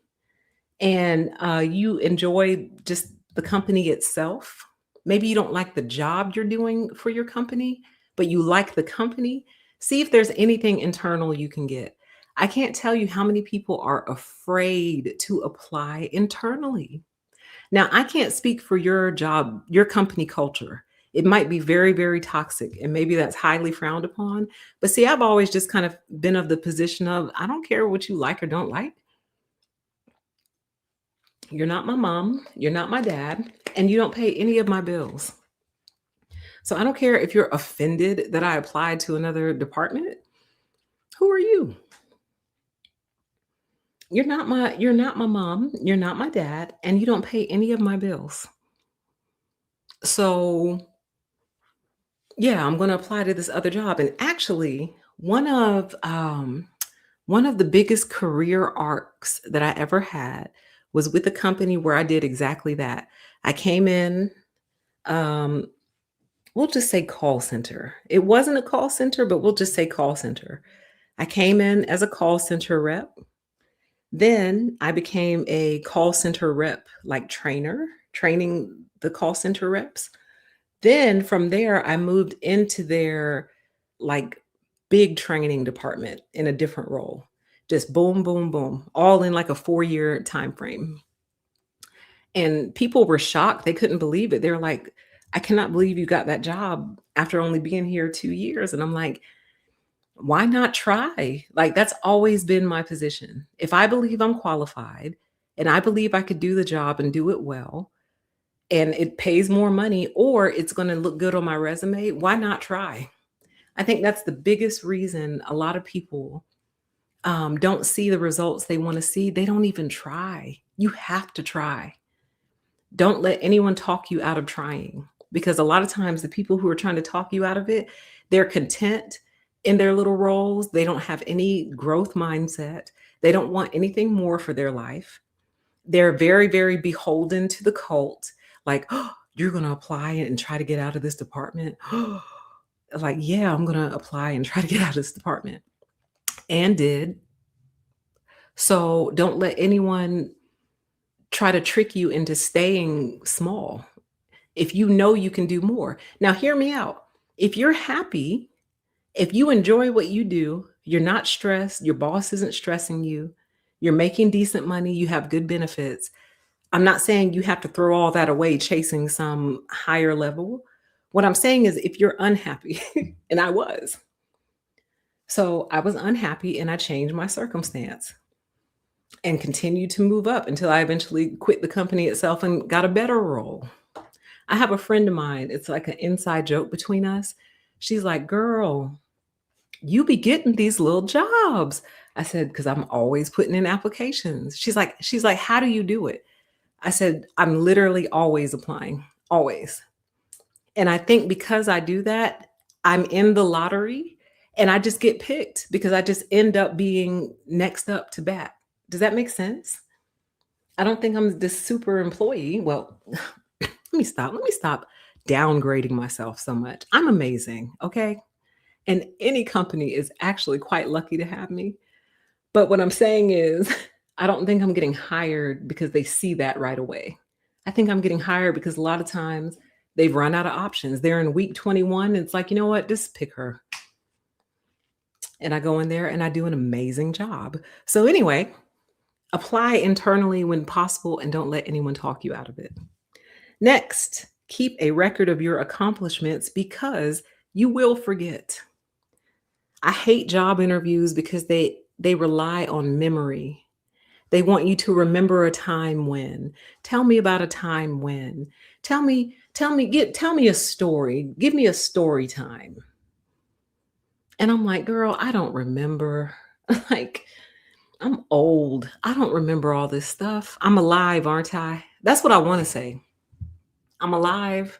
and you enjoy just the company itself, maybe you don't like the job you're doing for your company, but you like the company, see if there's anything internal you can get. I can't tell you how many people are afraid to apply internally. Now, I can't speak for your job, your company culture. It might be very, very toxic, and maybe that's highly frowned upon. But see, I've always just kind of been of the position of I don't care what you like or don't like. You're not my mom, you're not my dad, and you don't pay any of my bills. So I don't care if you're offended that I applied to another department. Who are you? You're not my mom, you're not my dad, and you don't pay any of my bills. So yeah, I'm gonna apply to this other job. And actually, one of the biggest career arcs that I ever had was with a company where I did exactly that. I came in, um, we'll just say call center. It wasn't a call center, but we'll just say call center. I came in as a call center rep. Then I became a call center rep, like trainer, training the call center reps. Then from there, I moved into their, like, big training department in a different role. Just boom, boom, boom, all in, like, a 4-year time frame. And people were shocked, they couldn't believe it. They were like, "I cannot believe you got that job after only being here 2 years." And I'm like, "Why not try?" Like, that's always been my position. If I believe I'm qualified and I believe I could do the job and do it well, and it pays more money or it's gonna look good on my resume, why not try? I think that's the biggest reason a lot of people, don't see the results they wanna see. They don't even try. You have to try. Don't let anyone talk you out of trying, because a lot of times the people who are trying to talk you out of it, they're content in their little roles. They don't have any growth mindset. They don't want anything more for their life. They're very, very beholden to the cult. Like, "Oh, you're gonna apply and try to get out of this department?" Like, "Yeah, I'm gonna apply and try to get out of this department," and did. So, don't let anyone try to trick you into staying small if you know you can do more. Now, hear me out. If you're happy, if you enjoy what you do, you're not stressed, your boss isn't stressing you, you're making decent money, you have good benefits. I'm not saying you have to throw all that away chasing some higher level. What I'm saying is if you're unhappy, and I was. So I was unhappy and I changed my circumstance and continued to move up until I eventually quit the company itself and got a better role. I have a friend of mine, it's like an inside joke between us. She's like, "Girl, you be getting these little jobs." I said, "Because I'm always putting in applications." She's like, "How do you do it?" I said, "I'm literally always applying, always." And I think because I do that, I'm in the lottery and I just get picked because I just end up being next up to bat. Does that make sense? I don't think I'm this super employee. Well, let me stop downgrading myself so much. I'm amazing, okay? And any company is actually quite lucky to have me. But what I'm saying is, I don't think I'm getting hired because they see that right away. I think I'm getting hired because a lot of times they've run out of options. They're in week 21. And it's like, you know what? Just pick her. And I go in there and I do an amazing job. So, anyway, apply internally when possible and don't let anyone talk you out of it. Next, Keep a record of your accomplishments because you will forget. I hate job interviews because they rely on memory. They want you to remember a time when. Tell me about a time when. Tell me a story. Give me a story time. And I'm like, girl, I don't remember. Like, I'm old. I don't remember all this stuff. I'm alive, aren't I? That's what I want to say. I'm alive,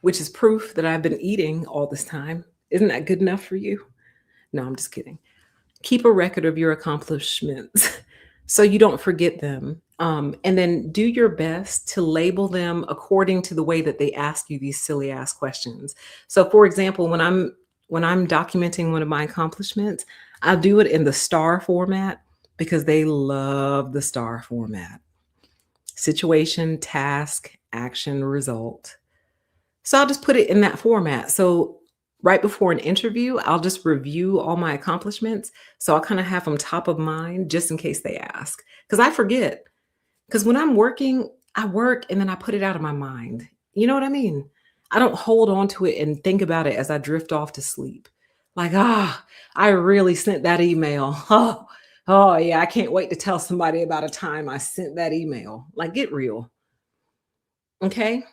which is proof that I've been eating all this time. Isn't that good enough for you? No, I'm just kidding. Keep a record of your accomplishments so you don't forget them. And then do your best to label them according to the way that they ask you these silly ass questions. So, for example, when I'm documenting one of my accomplishments, I'll do it in the star format because they love the star format: situation, task, action, result. So I'll just put it in that format. So right before an interview, I'll just review all my accomplishments. So I'll kind of have them top of mind just in case they ask. Because I forget. Because when I'm working, I work and then I put it out of my mind. You know what I mean? I don't hold on to it and think about it as I drift off to sleep. Like, I really sent that email. Oh yeah, I can't wait to tell somebody about a time I sent that email. Like, get real. Okay.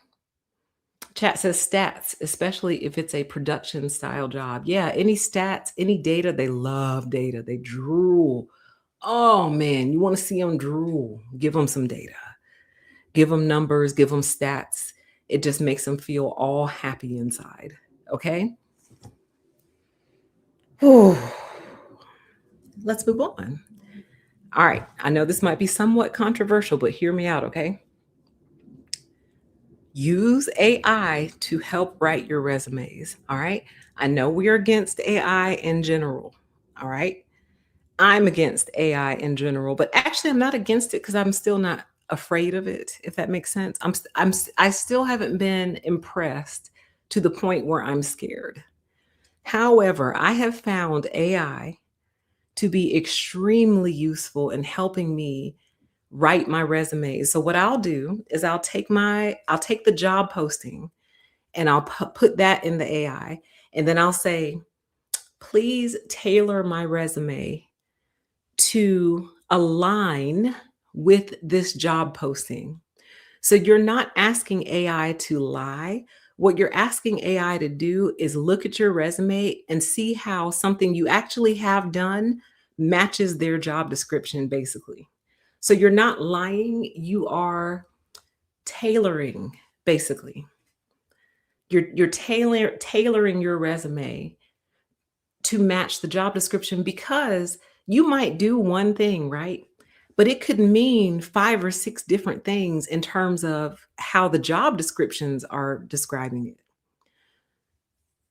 Chat says stats, especially if it's a production style job. Yeah, any stats, any data, they love data. They drool. Oh man, you want to see them drool? Give them some data. Give them numbers, give them stats. It just makes them feel all happy inside. Okay? Whew. Let's move on. All right. I know this might be somewhat controversial, but hear me out, okay? Use AI to help write your resumes. All right. I know we're against AI in general. All right. I'm against AI in general, but actually, I'm not against it because I'm still not afraid of it, if that makes sense. I still haven't been impressed to the point where I'm scared. However, I have found AI to be extremely useful in helping me write my resume. So what I'll do is I'll take the job posting and I'll put that in the AI, and then I'll say, please tailor my resume to align with this job posting. So you're not asking AI to lie. What you're asking AI to do is look at your resume and see how something you actually have done matches their job description, basically. So you're not lying, you are tailoring, basically. You're tailoring your resume to match the job description because you might do one thing, right? But it could mean five or six different things in terms of how the job descriptions are describing it.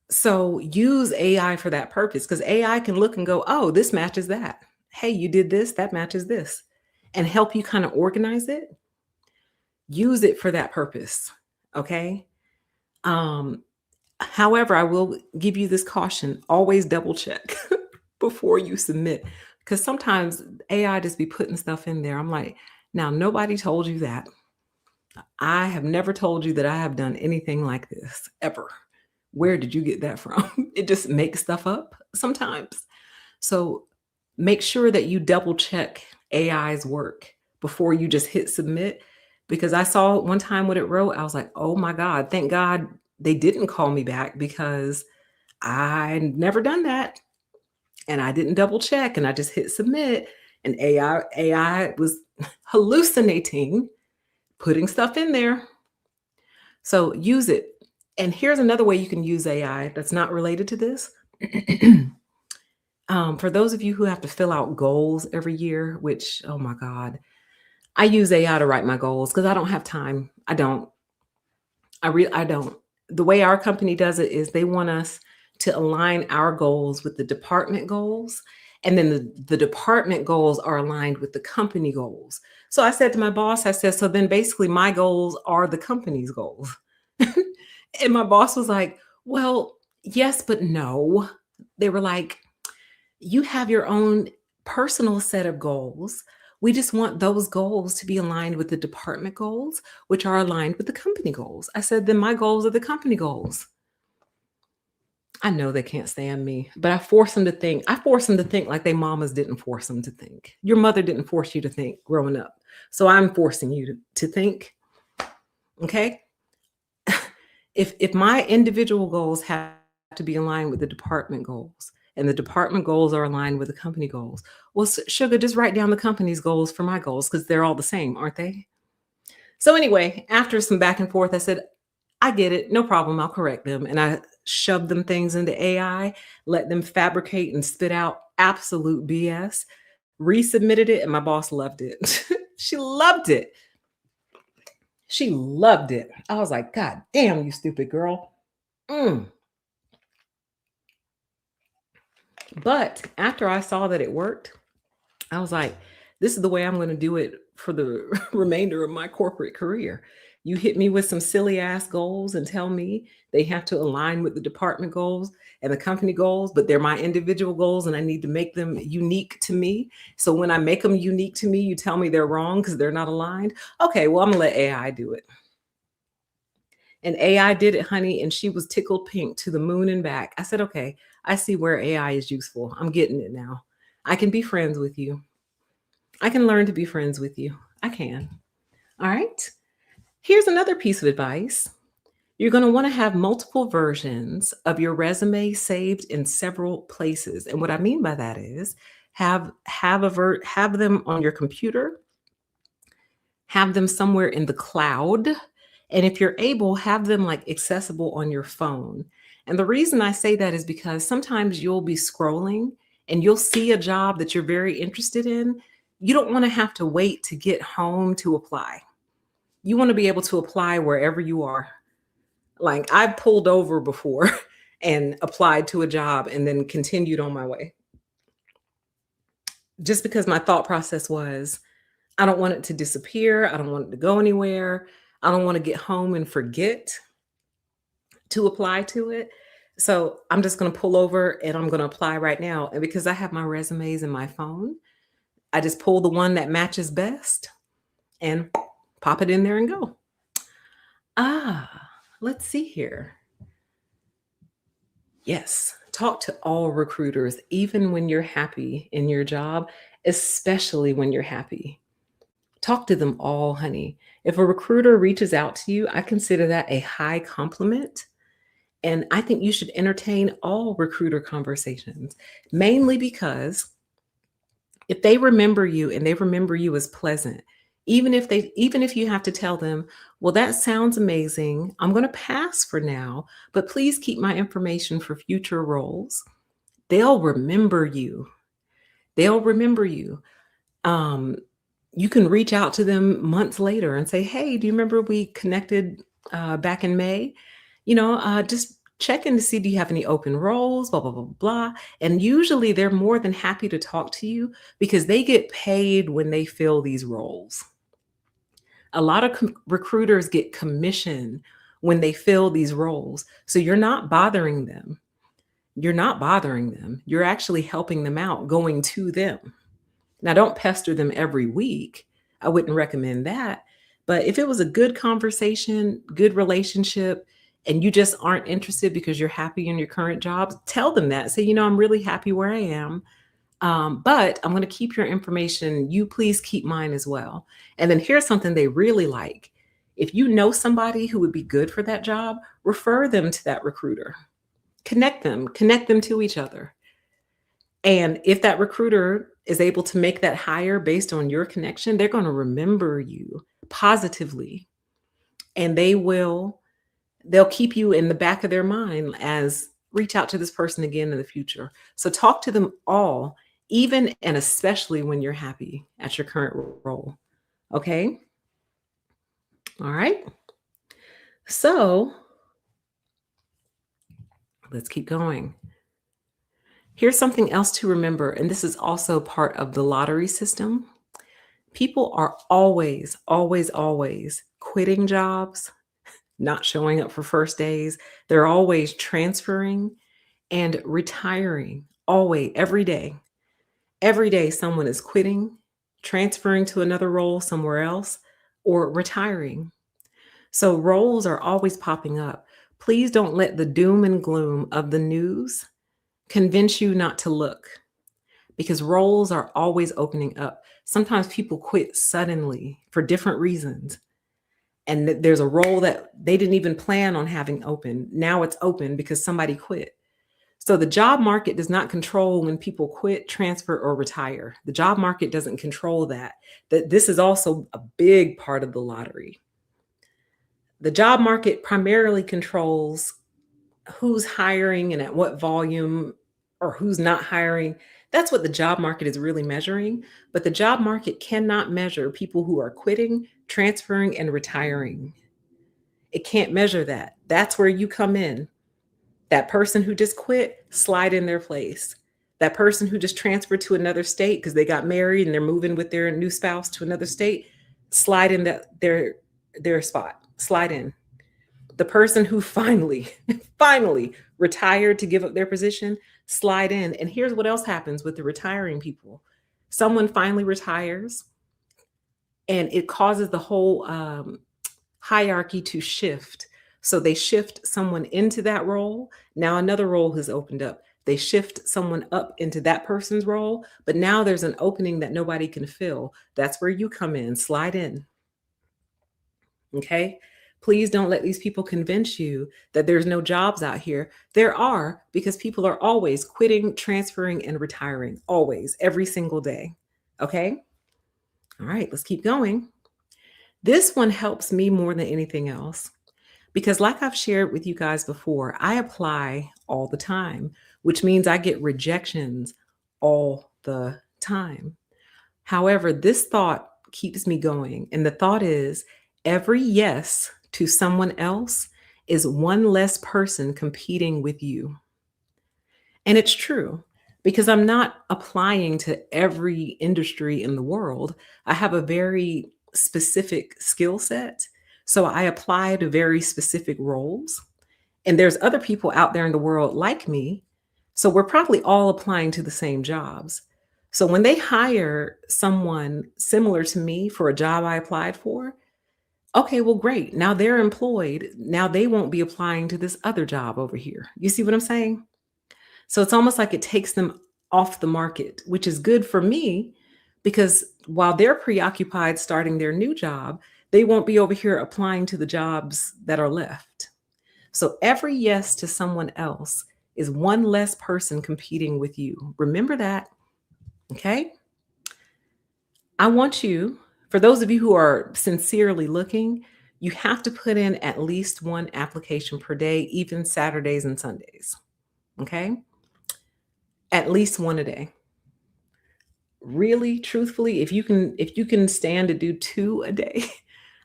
So use AI for that purpose because AI can look and go, oh, this matches that. Hey, you did this, that matches this, and help you kind of organize it. Use it for that purpose. Okay. Um, However, I will give you this caution: always double check before you submit. Because sometimes AI just be putting stuff in there. I'm like, now nobody told you that. I have never told you that I have done anything like this ever. Where did you get that from? It just makes stuff up sometimes. So make sure that you double check AI's work before you just hit submit. Because I saw one time what it wrote, I was like, oh my God, thank God they didn't call me back because I never done that. And I didn't double check and I just hit submit. And AI was hallucinating, putting stuff in there. So use it. And here's another way you can use AI that's not related to this. For those of you who have to fill out goals every year, which, oh my God, I use AI to write my goals because I don't have time. I don't. I don't. The way our company does it is they want us to align our goals with the department goals. And then the department goals are aligned with the company goals. So I said to my boss, I said, so then basically my goals are the company's goals. And my boss was like, well, yes, but no. They were like, you have your own personal set of goals, We just want those goals to be aligned with the department goals, which are aligned with the company goals. I said, then my goals are the company goals. I know they can't stand me, but I force them to think. I force them to think like they mamas didn't force them to think. Your mother didn't force you to think growing up. So I'm forcing you to think. Okay. If my individual goals have to be aligned with the department goals and the department goals are aligned with the company goals, well, sugar, just write down the company's goals for my goals because they're all the same, aren't they? So anyway, after some back and forth, I said, I get it. No problem. I'll correct them. And I shoved them things into AI, let them fabricate and spit out absolute BS, resubmitted it, and my boss loved it. She loved it. She loved it. I was like, God damn, you stupid girl. Mm. But after I saw that it worked, I was like, this is the way I'm going to do it for the remainder of my corporate career. You hit me with some silly ass goals and tell me they have to align with the department goals and the company goals, but they're my individual goals and I need to make them unique to me. So when I make them unique to me, you tell me they're wrong because they're not aligned. Okay, well, I'm going to let AI do it. And AI did it, honey, and she was tickled pink to the moon and back. I said, okay, I see where AI is useful. I'm getting it now. I can be friends with you. I can learn to be friends with you. I can. All right. Here's another piece of advice. You're going to want to have multiple versions of your resume saved in several places. And what I mean by that is have them on your computer, have them somewhere in the cloud, and if you're able, have them like accessible on your phone. And the reason I say that is because sometimes you'll be scrolling and you'll see a job that you're very interested in. You don't want to have to wait to get home to apply. You want to be able to apply wherever you are. Like I've pulled over before and applied to a job and then continued on my way. Just because my thought process was, I don't want it to disappear. I don't want it to go anywhere. I don't want to get home and forget to apply to it. So I'm just going to pull over and I'm going to apply right now. And because I have my resumes in my phone, I just pull the one that matches best and pop it in there and go. Let's see here. Yes, talk to all recruiters, even when you're happy in your job, especially when you're happy. Talk to them all, honey. If a recruiter reaches out to you, I consider that a high compliment. And I think you should entertain all recruiter conversations, mainly because if they remember you and they remember you as pleasant, even if you have to tell them, well, that sounds amazing. I'm going to pass for now, but please keep my information for future roles. They'll remember you. They'll remember you. Um, you can reach out to them months later and say, hey, do you remember we connected back in May? Just check in to see, do you have any open roles, blah, blah, blah, blah. And usually they're more than happy to talk to you because they get paid when they fill these roles. A lot of recruiters get commission when they fill these roles. So you're not bothering them. You're not bothering them. You're actually helping them out, going to them. Now, don't pester them every week. I wouldn't recommend that. But if it was a good conversation, good relationship, and you just aren't interested because you're happy in your current job, tell them that. Say, I'm really happy where I am. But I'm going to keep your information. You please keep mine as well. And then here's something they really like. If you know somebody who would be good for that job, refer them to that recruiter. Connect them to each other. And if that recruiter is able to make that hire based on your connection, they're going to remember you positively. And they'll keep you in the back of their mind as reach out to this person again in the future. So talk to them all, even and especially when you're happy at your current role. Okay. All right. So let's keep going. Here's something else to remember, and this is also part of the lottery system. People are always, always, always quitting jobs, not showing up for first days. They're always transferring and retiring, always, every day. Every day, someone is quitting, transferring to another role somewhere else, or retiring. So roles are always popping up. Please don't let the doom and gloom of the news convince you not to look, because roles are always opening up. Sometimes people quit suddenly for different reasons. And there's a role that they didn't even plan on having open. Now it's open because somebody quit. So the job market does not control when people quit, transfer, or retire. The job market doesn't control that. That this is also a big part of the lottery. The job market primarily controls who's hiring and at what volume, or who's not hiring. That's what the job market is really measuring. But the job market cannot measure people who are quitting, transferring, and retiring. It can't measure that. That's where you come in. That person who just quit, slide in their place. That person who just transferred to another state because they got married and they're moving with their new spouse to another state, slide in their spot. Slide in. The person who finally, finally retired to give up their position, slide in. And here's what else happens with the retiring people. Someone finally retires, and it causes the whole hierarchy to shift. So they shift someone into that role. Now another role has opened up. They shift someone up into that person's role, but now there's an opening that nobody can fill. That's where you come in, slide in. Okay? Please don't let these people convince you that there's no jobs out here. There are, because people are always quitting, transferring, and retiring. Always, every single day. Okay? All right, let's keep going. This one helps me more than anything else because, like I've shared with you guys before, I apply all the time, which means I get rejections all the time. However, this thought keeps me going. And the thought is every yes to someone else is one less person competing with you. And it's true because I'm not applying to every industry in the world. I have a very specific skill set. So I apply to very specific roles. And there's other people out there in the world like me. So we're probably all applying to the same jobs. So when they hire someone similar to me for a job I applied for, okay, well, great. Now they're employed. Now they won't be applying to this other job over here. You see what I'm saying? So it's almost like it takes them off the market, which is good for me because while they're preoccupied starting their new job, they won't be over here applying to the jobs that are left. So every yes to someone else is one less person competing with you. Remember that. Okay. I want you, for those of you who are sincerely looking, you have to put in at least one application per day, even Saturdays and Sundays. Okay. At least one a day. Really, truthfully, if you can stand to do two a day,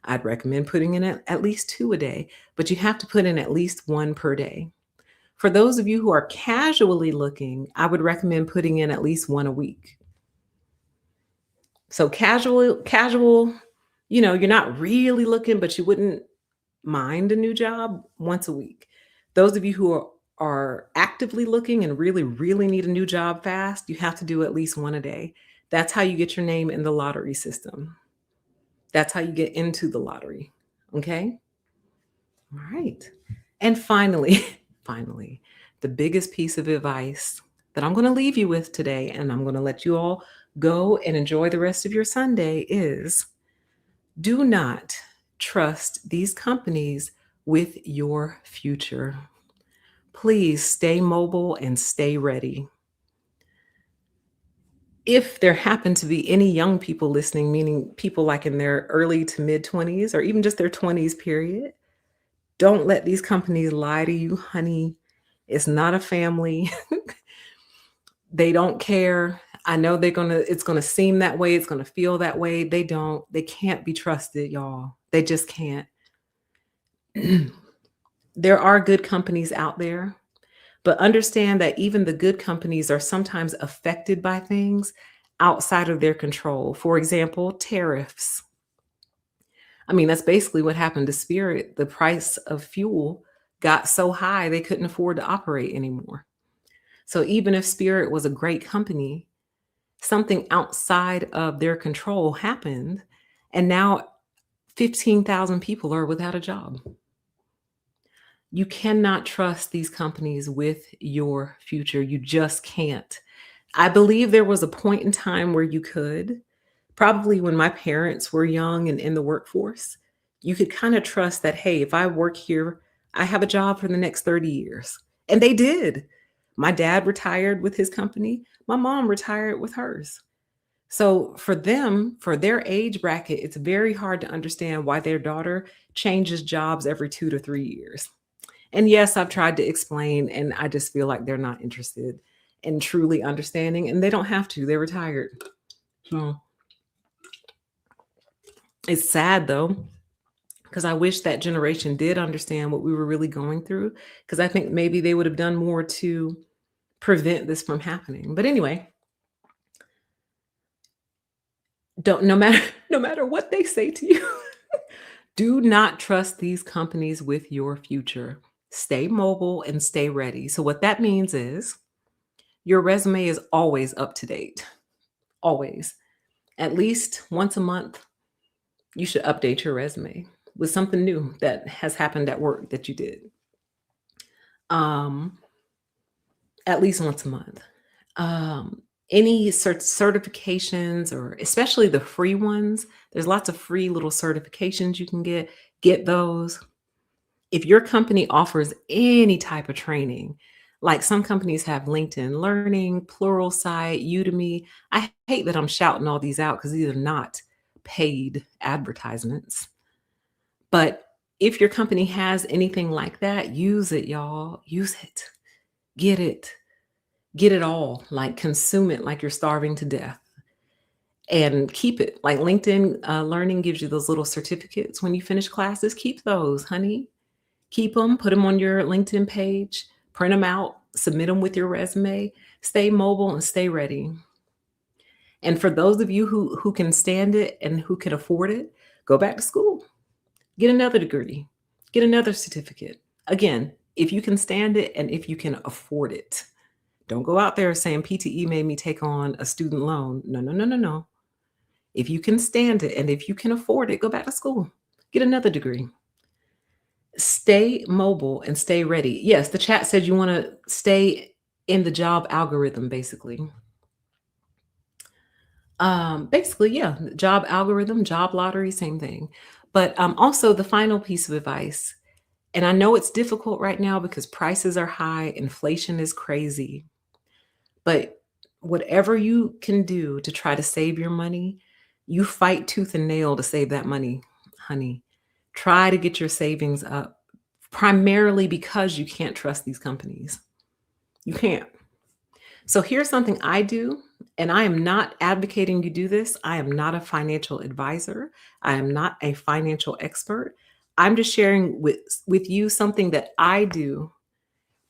I'd recommend putting in at least two a day, but you have to put in at least one per day. For those of you who are casually looking, I would recommend putting in at least one a week. So casual, you're not really looking, but you wouldn't mind a new job once a week. Those of you who are actively looking and really, really need a new job fast, you have to do at least one a day. That's how you get your name in the lottery system. That's how you get into the lottery. Okay. All right. And finally, finally, the biggest piece of advice that I'm going to leave you with today, and I'm going to let you all go and enjoy the rest of your Sunday, is do not trust these companies with your future. Please stay mobile and stay ready. If there happen to be any young people listening, meaning people like in their early to mid 20s or even just their 20s period, don't let these companies lie to you, honey. It's not a family. They don't care. I know it's gonna seem that way, it's gonna feel that way. They can't be trusted, y'all. They just can't. There are good companies out there, but understand that even the good companies are sometimes affected by things outside of their control. For example, tariffs. I mean, that's basically what happened to Spirit. The price of fuel got so high they couldn't afford to operate anymore. So even if Spirit was a great company, Something outside of their control happened, and now 15,000 people are without a job. You cannot trust these companies with your future. You just can't. I believe there was a point in time where you could, probably when my parents were young and in the workforce. You could kind of trust that, hey, if I work here, I have a job for the next 30 years. And they did. My dad retired with his company, my mom retired with hers. So for them, for their age bracket, it's very hard to understand why their daughter changes jobs every 2 to 3 years. And yes, I've tried to explain, and I just feel like they're not interested in truly understanding, and they don't have to. They're retired. So it's sad though, because I wish that generation did understand what we were really going through, because I think maybe they would have done more to prevent this from happening. But anyway, don't no matter no matter what they say to you, do not trust these companies with your future. Stay mobile and stay ready. So what that means is your resume is always up to date. Always. At least once a month, you should update your resume with something new that has happened at work that you did. Um, at least once a month. Um, any certifications, or especially the free ones, there's lots of free little certifications you can get. Get those. If your company offers any type of training, like some companies have LinkedIn Learning, Pluralsight, Udemy. I hate that I'm shouting all these out because these are not paid advertisements. But if your company has anything like that, use it, y'all. Use it. Get it. Get it all. Like consume it like you're starving to death. And keep it. Like LinkedIn Learning gives you those little certificates when you finish classes. Keep those, honey. Keep them, put them on your LinkedIn page, print them out, submit them with your resume. Stay mobile and stay ready. And for those of you who can stand it and who can afford it, go back to school. Get another degree. Get another certificate. Again, if you can stand it and if you can afford it. Don't go out there saying PTE made me take on a student loan. No, no, no, no, no. If you can stand it and if you can afford it, go back to school. Get another degree. Stay mobile and stay ready. Yes, the chat said you want to stay in the job algorithm, basically. Basically, yeah, job algorithm, job lottery, same thing. But also the final piece of advice, and I know it's difficult right now because prices are high, inflation is crazy, but whatever you can do to try to save your money, you fight tooth and nail to save that money, honey. Try to get your savings up, primarily because you can't trust these companies. You can't. So here's something I do, and I am not advocating you do this. I am not a financial advisor. I am not a financial expert. I'm just sharing with you something that I do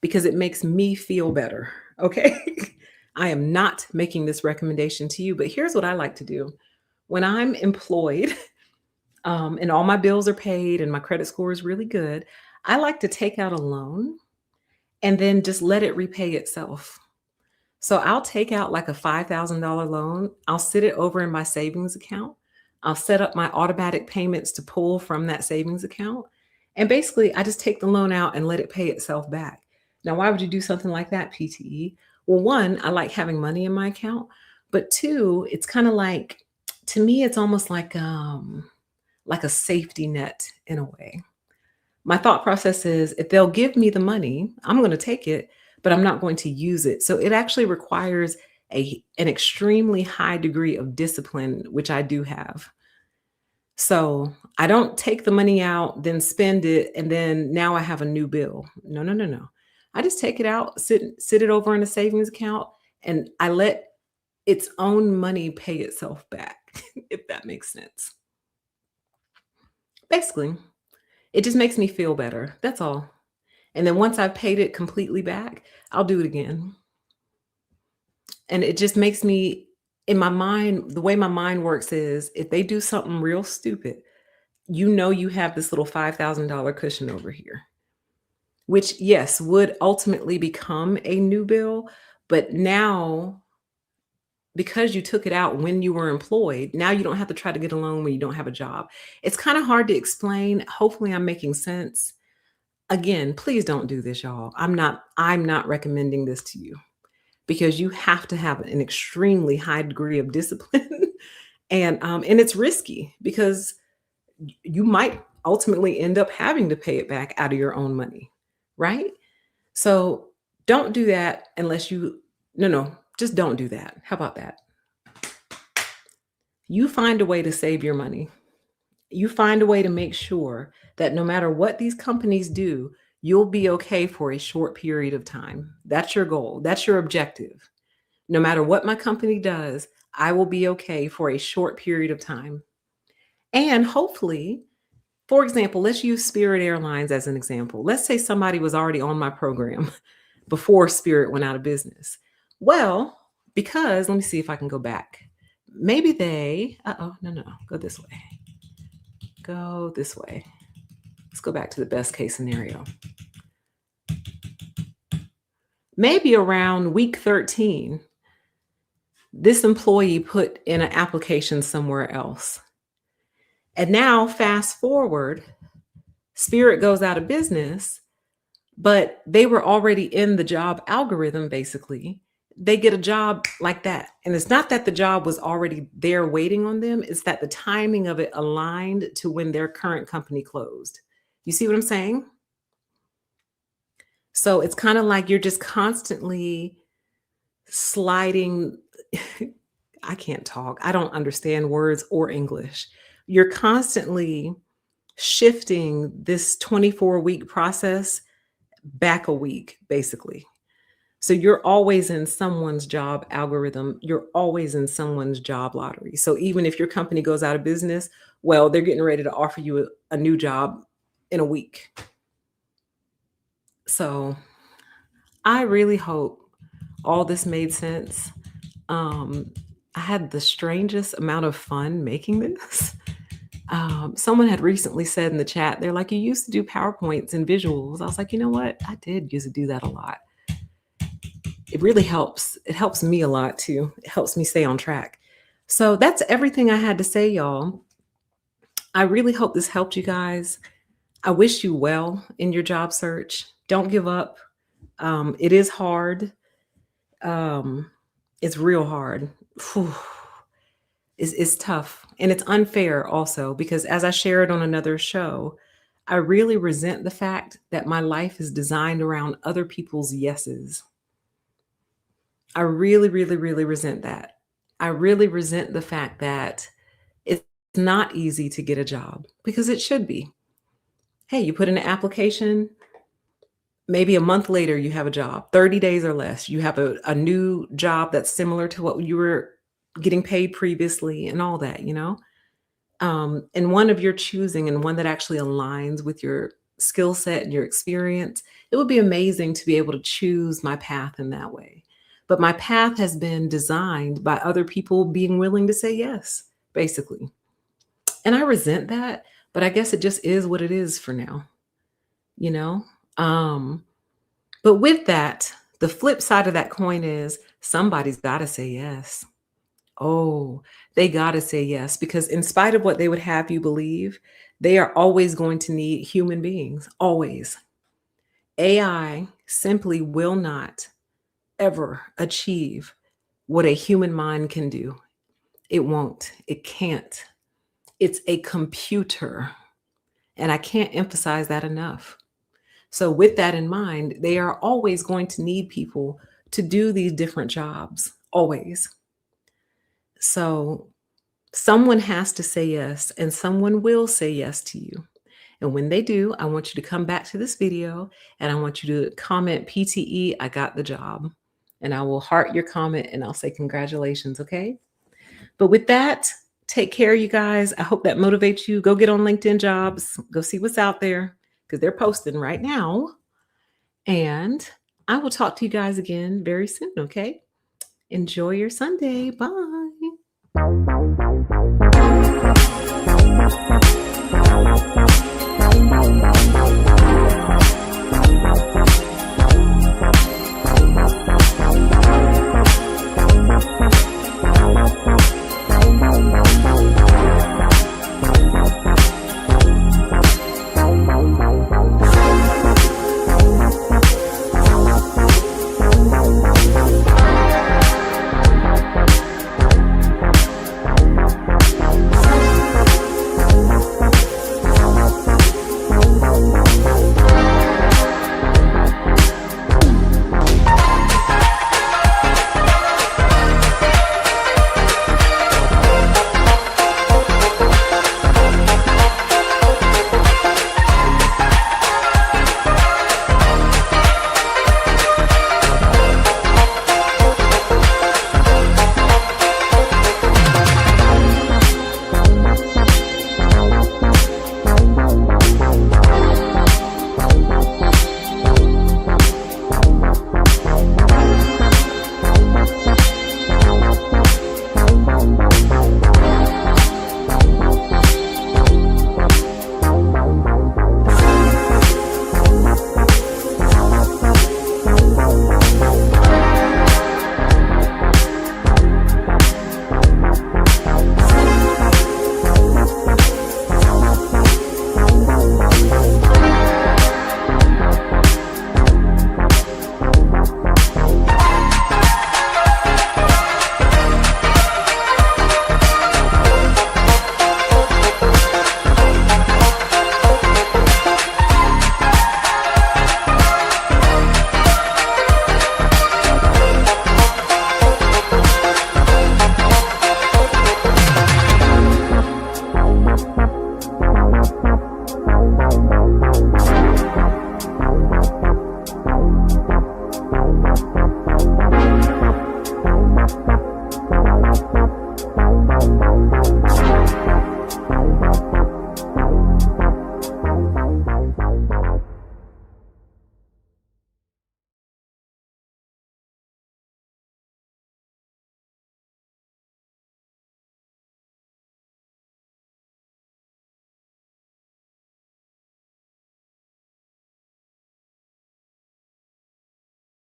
because it makes me feel better. Okay. I am not making this recommendation to you, but here's what I like to do. When I'm employed, and all my bills are paid and my credit score is really good, I like to take out a loan and then just let it repay itself. So I'll take out like a $5,000 loan. I'll sit it over in my savings account. I'll set up my automatic payments to pull from that savings account. And basically, I just take the loan out and let it pay itself back. Now, why would you do something like that, PTE? Well, one, I like having money in my account. But two, it's kind of like, to me, it's almost like a safety net in a way. My thought process is if they'll give me the money, I'm going to take it, but I'm not going to use it. So it actually requires an extremely high degree of discipline, which I do have. So I don't take the money out, then spend it, and then now I have a new bill. No, no, no, no. I just take it out, sit it over in a savings account, and I let its own money pay itself back, if that makes sense. Basically, it just makes me feel better. That's all. And then once I've paid it completely back, I'll do it again. And it just makes me, in my mind, the way my mind works is if they do something real stupid, you have this little $5,000 cushion over here, which, yes, would ultimately become a new bill. But now because you took it out when you were employed, now you don't have to try to get a loan when you don't have a job. It's kind of hard to explain. Hopefully I'm making sense. Again, please don't do this, y'all. I'm not recommending this to you because you have to have an extremely high degree of discipline and it's risky because you might ultimately end up having to pay it back out of your own money, right? So don't do that unless you, no, no, just don't do that. How about that? You find a way to save your money. You find a way to make sure that no matter what these companies do, you'll be okay for a short period of time. That's your goal. That's your objective. No matter what my company does, I will be okay for a short period of time. And hopefully, for example, let's use Spirit Airlines as an example. Let's say somebody was already on my program before Spirit went out of business. Well, because let me see if I can go back. Maybe no, go this way. Go this way. Let's go back to the best case scenario. Maybe around week 13, this employee put in an application somewhere else. And now, fast forward, Spirit goes out of business, but they were already in the job algorithm, basically. They get a job like that. And it's not that the job was already there waiting on them, it's that the timing of it aligned to when their current company closed. You see what I'm saying? So it's kind of like you're just constantly sliding. I can't talk. I don't understand words or English. You're constantly shifting this 24-week process back a week, basically. So you're always in someone's job algorithm. You're always in someone's job lottery. So even if your company goes out of business, well, they're getting ready to offer you a new job in a week. So I really hope all this made sense. I had the strangest amount of fun making this. Someone had recently said in the chat, they're like, you used to do PowerPoints and visuals. I was like, you know what? I did used to do that a lot. It really helps. It helps me a lot too. It helps me stay on track. So that's everything I had to say, y'all. I really hope this helped you guys. I wish you well in your job search. Don't give up. It is hard. It's real hard. Whew. It's tough. And it's unfair also because as I shared on another show, I really resent the fact that my life is designed around other people's yeses. I really, really, really resent that. I really resent the fact that it's not easy to get a job because it should be. Hey, you put in an application, maybe a month later you have a job, 30 days or less, you have a new job that's similar to what you were getting paid previously and all that, and one of your choosing and one that actually aligns with your skill set and your experience. It would be amazing to be able to choose my path in that way. But my path has been designed by other people being willing to say yes, basically. And I resent that, but I guess it just is what it is for now, you know? But with that, the flip side of that coin is somebody's got to say yes. Oh, they got to say yes, because in spite of what they would have you believe, they are always going to need human beings, always. AI simply will not ever achieve what a human mind can do. It won't. It can't. It's a computer. And I can't emphasize that enough. So with that in mind, they are always going to need people to do these different jobs, always. So someone has to say yes, and someone will say yes to you. And when they do, I want you to come back to this video and I want you to comment PTE, I got the job. And I will heart your comment and I'll say congratulations, okay? But with that, take care, you guys. I hope that motivates you. Go get on LinkedIn Jobs. Go see what's out there because they're posting right now. And I will talk to you guys again very soon, okay? Enjoy your Sunday. Bye.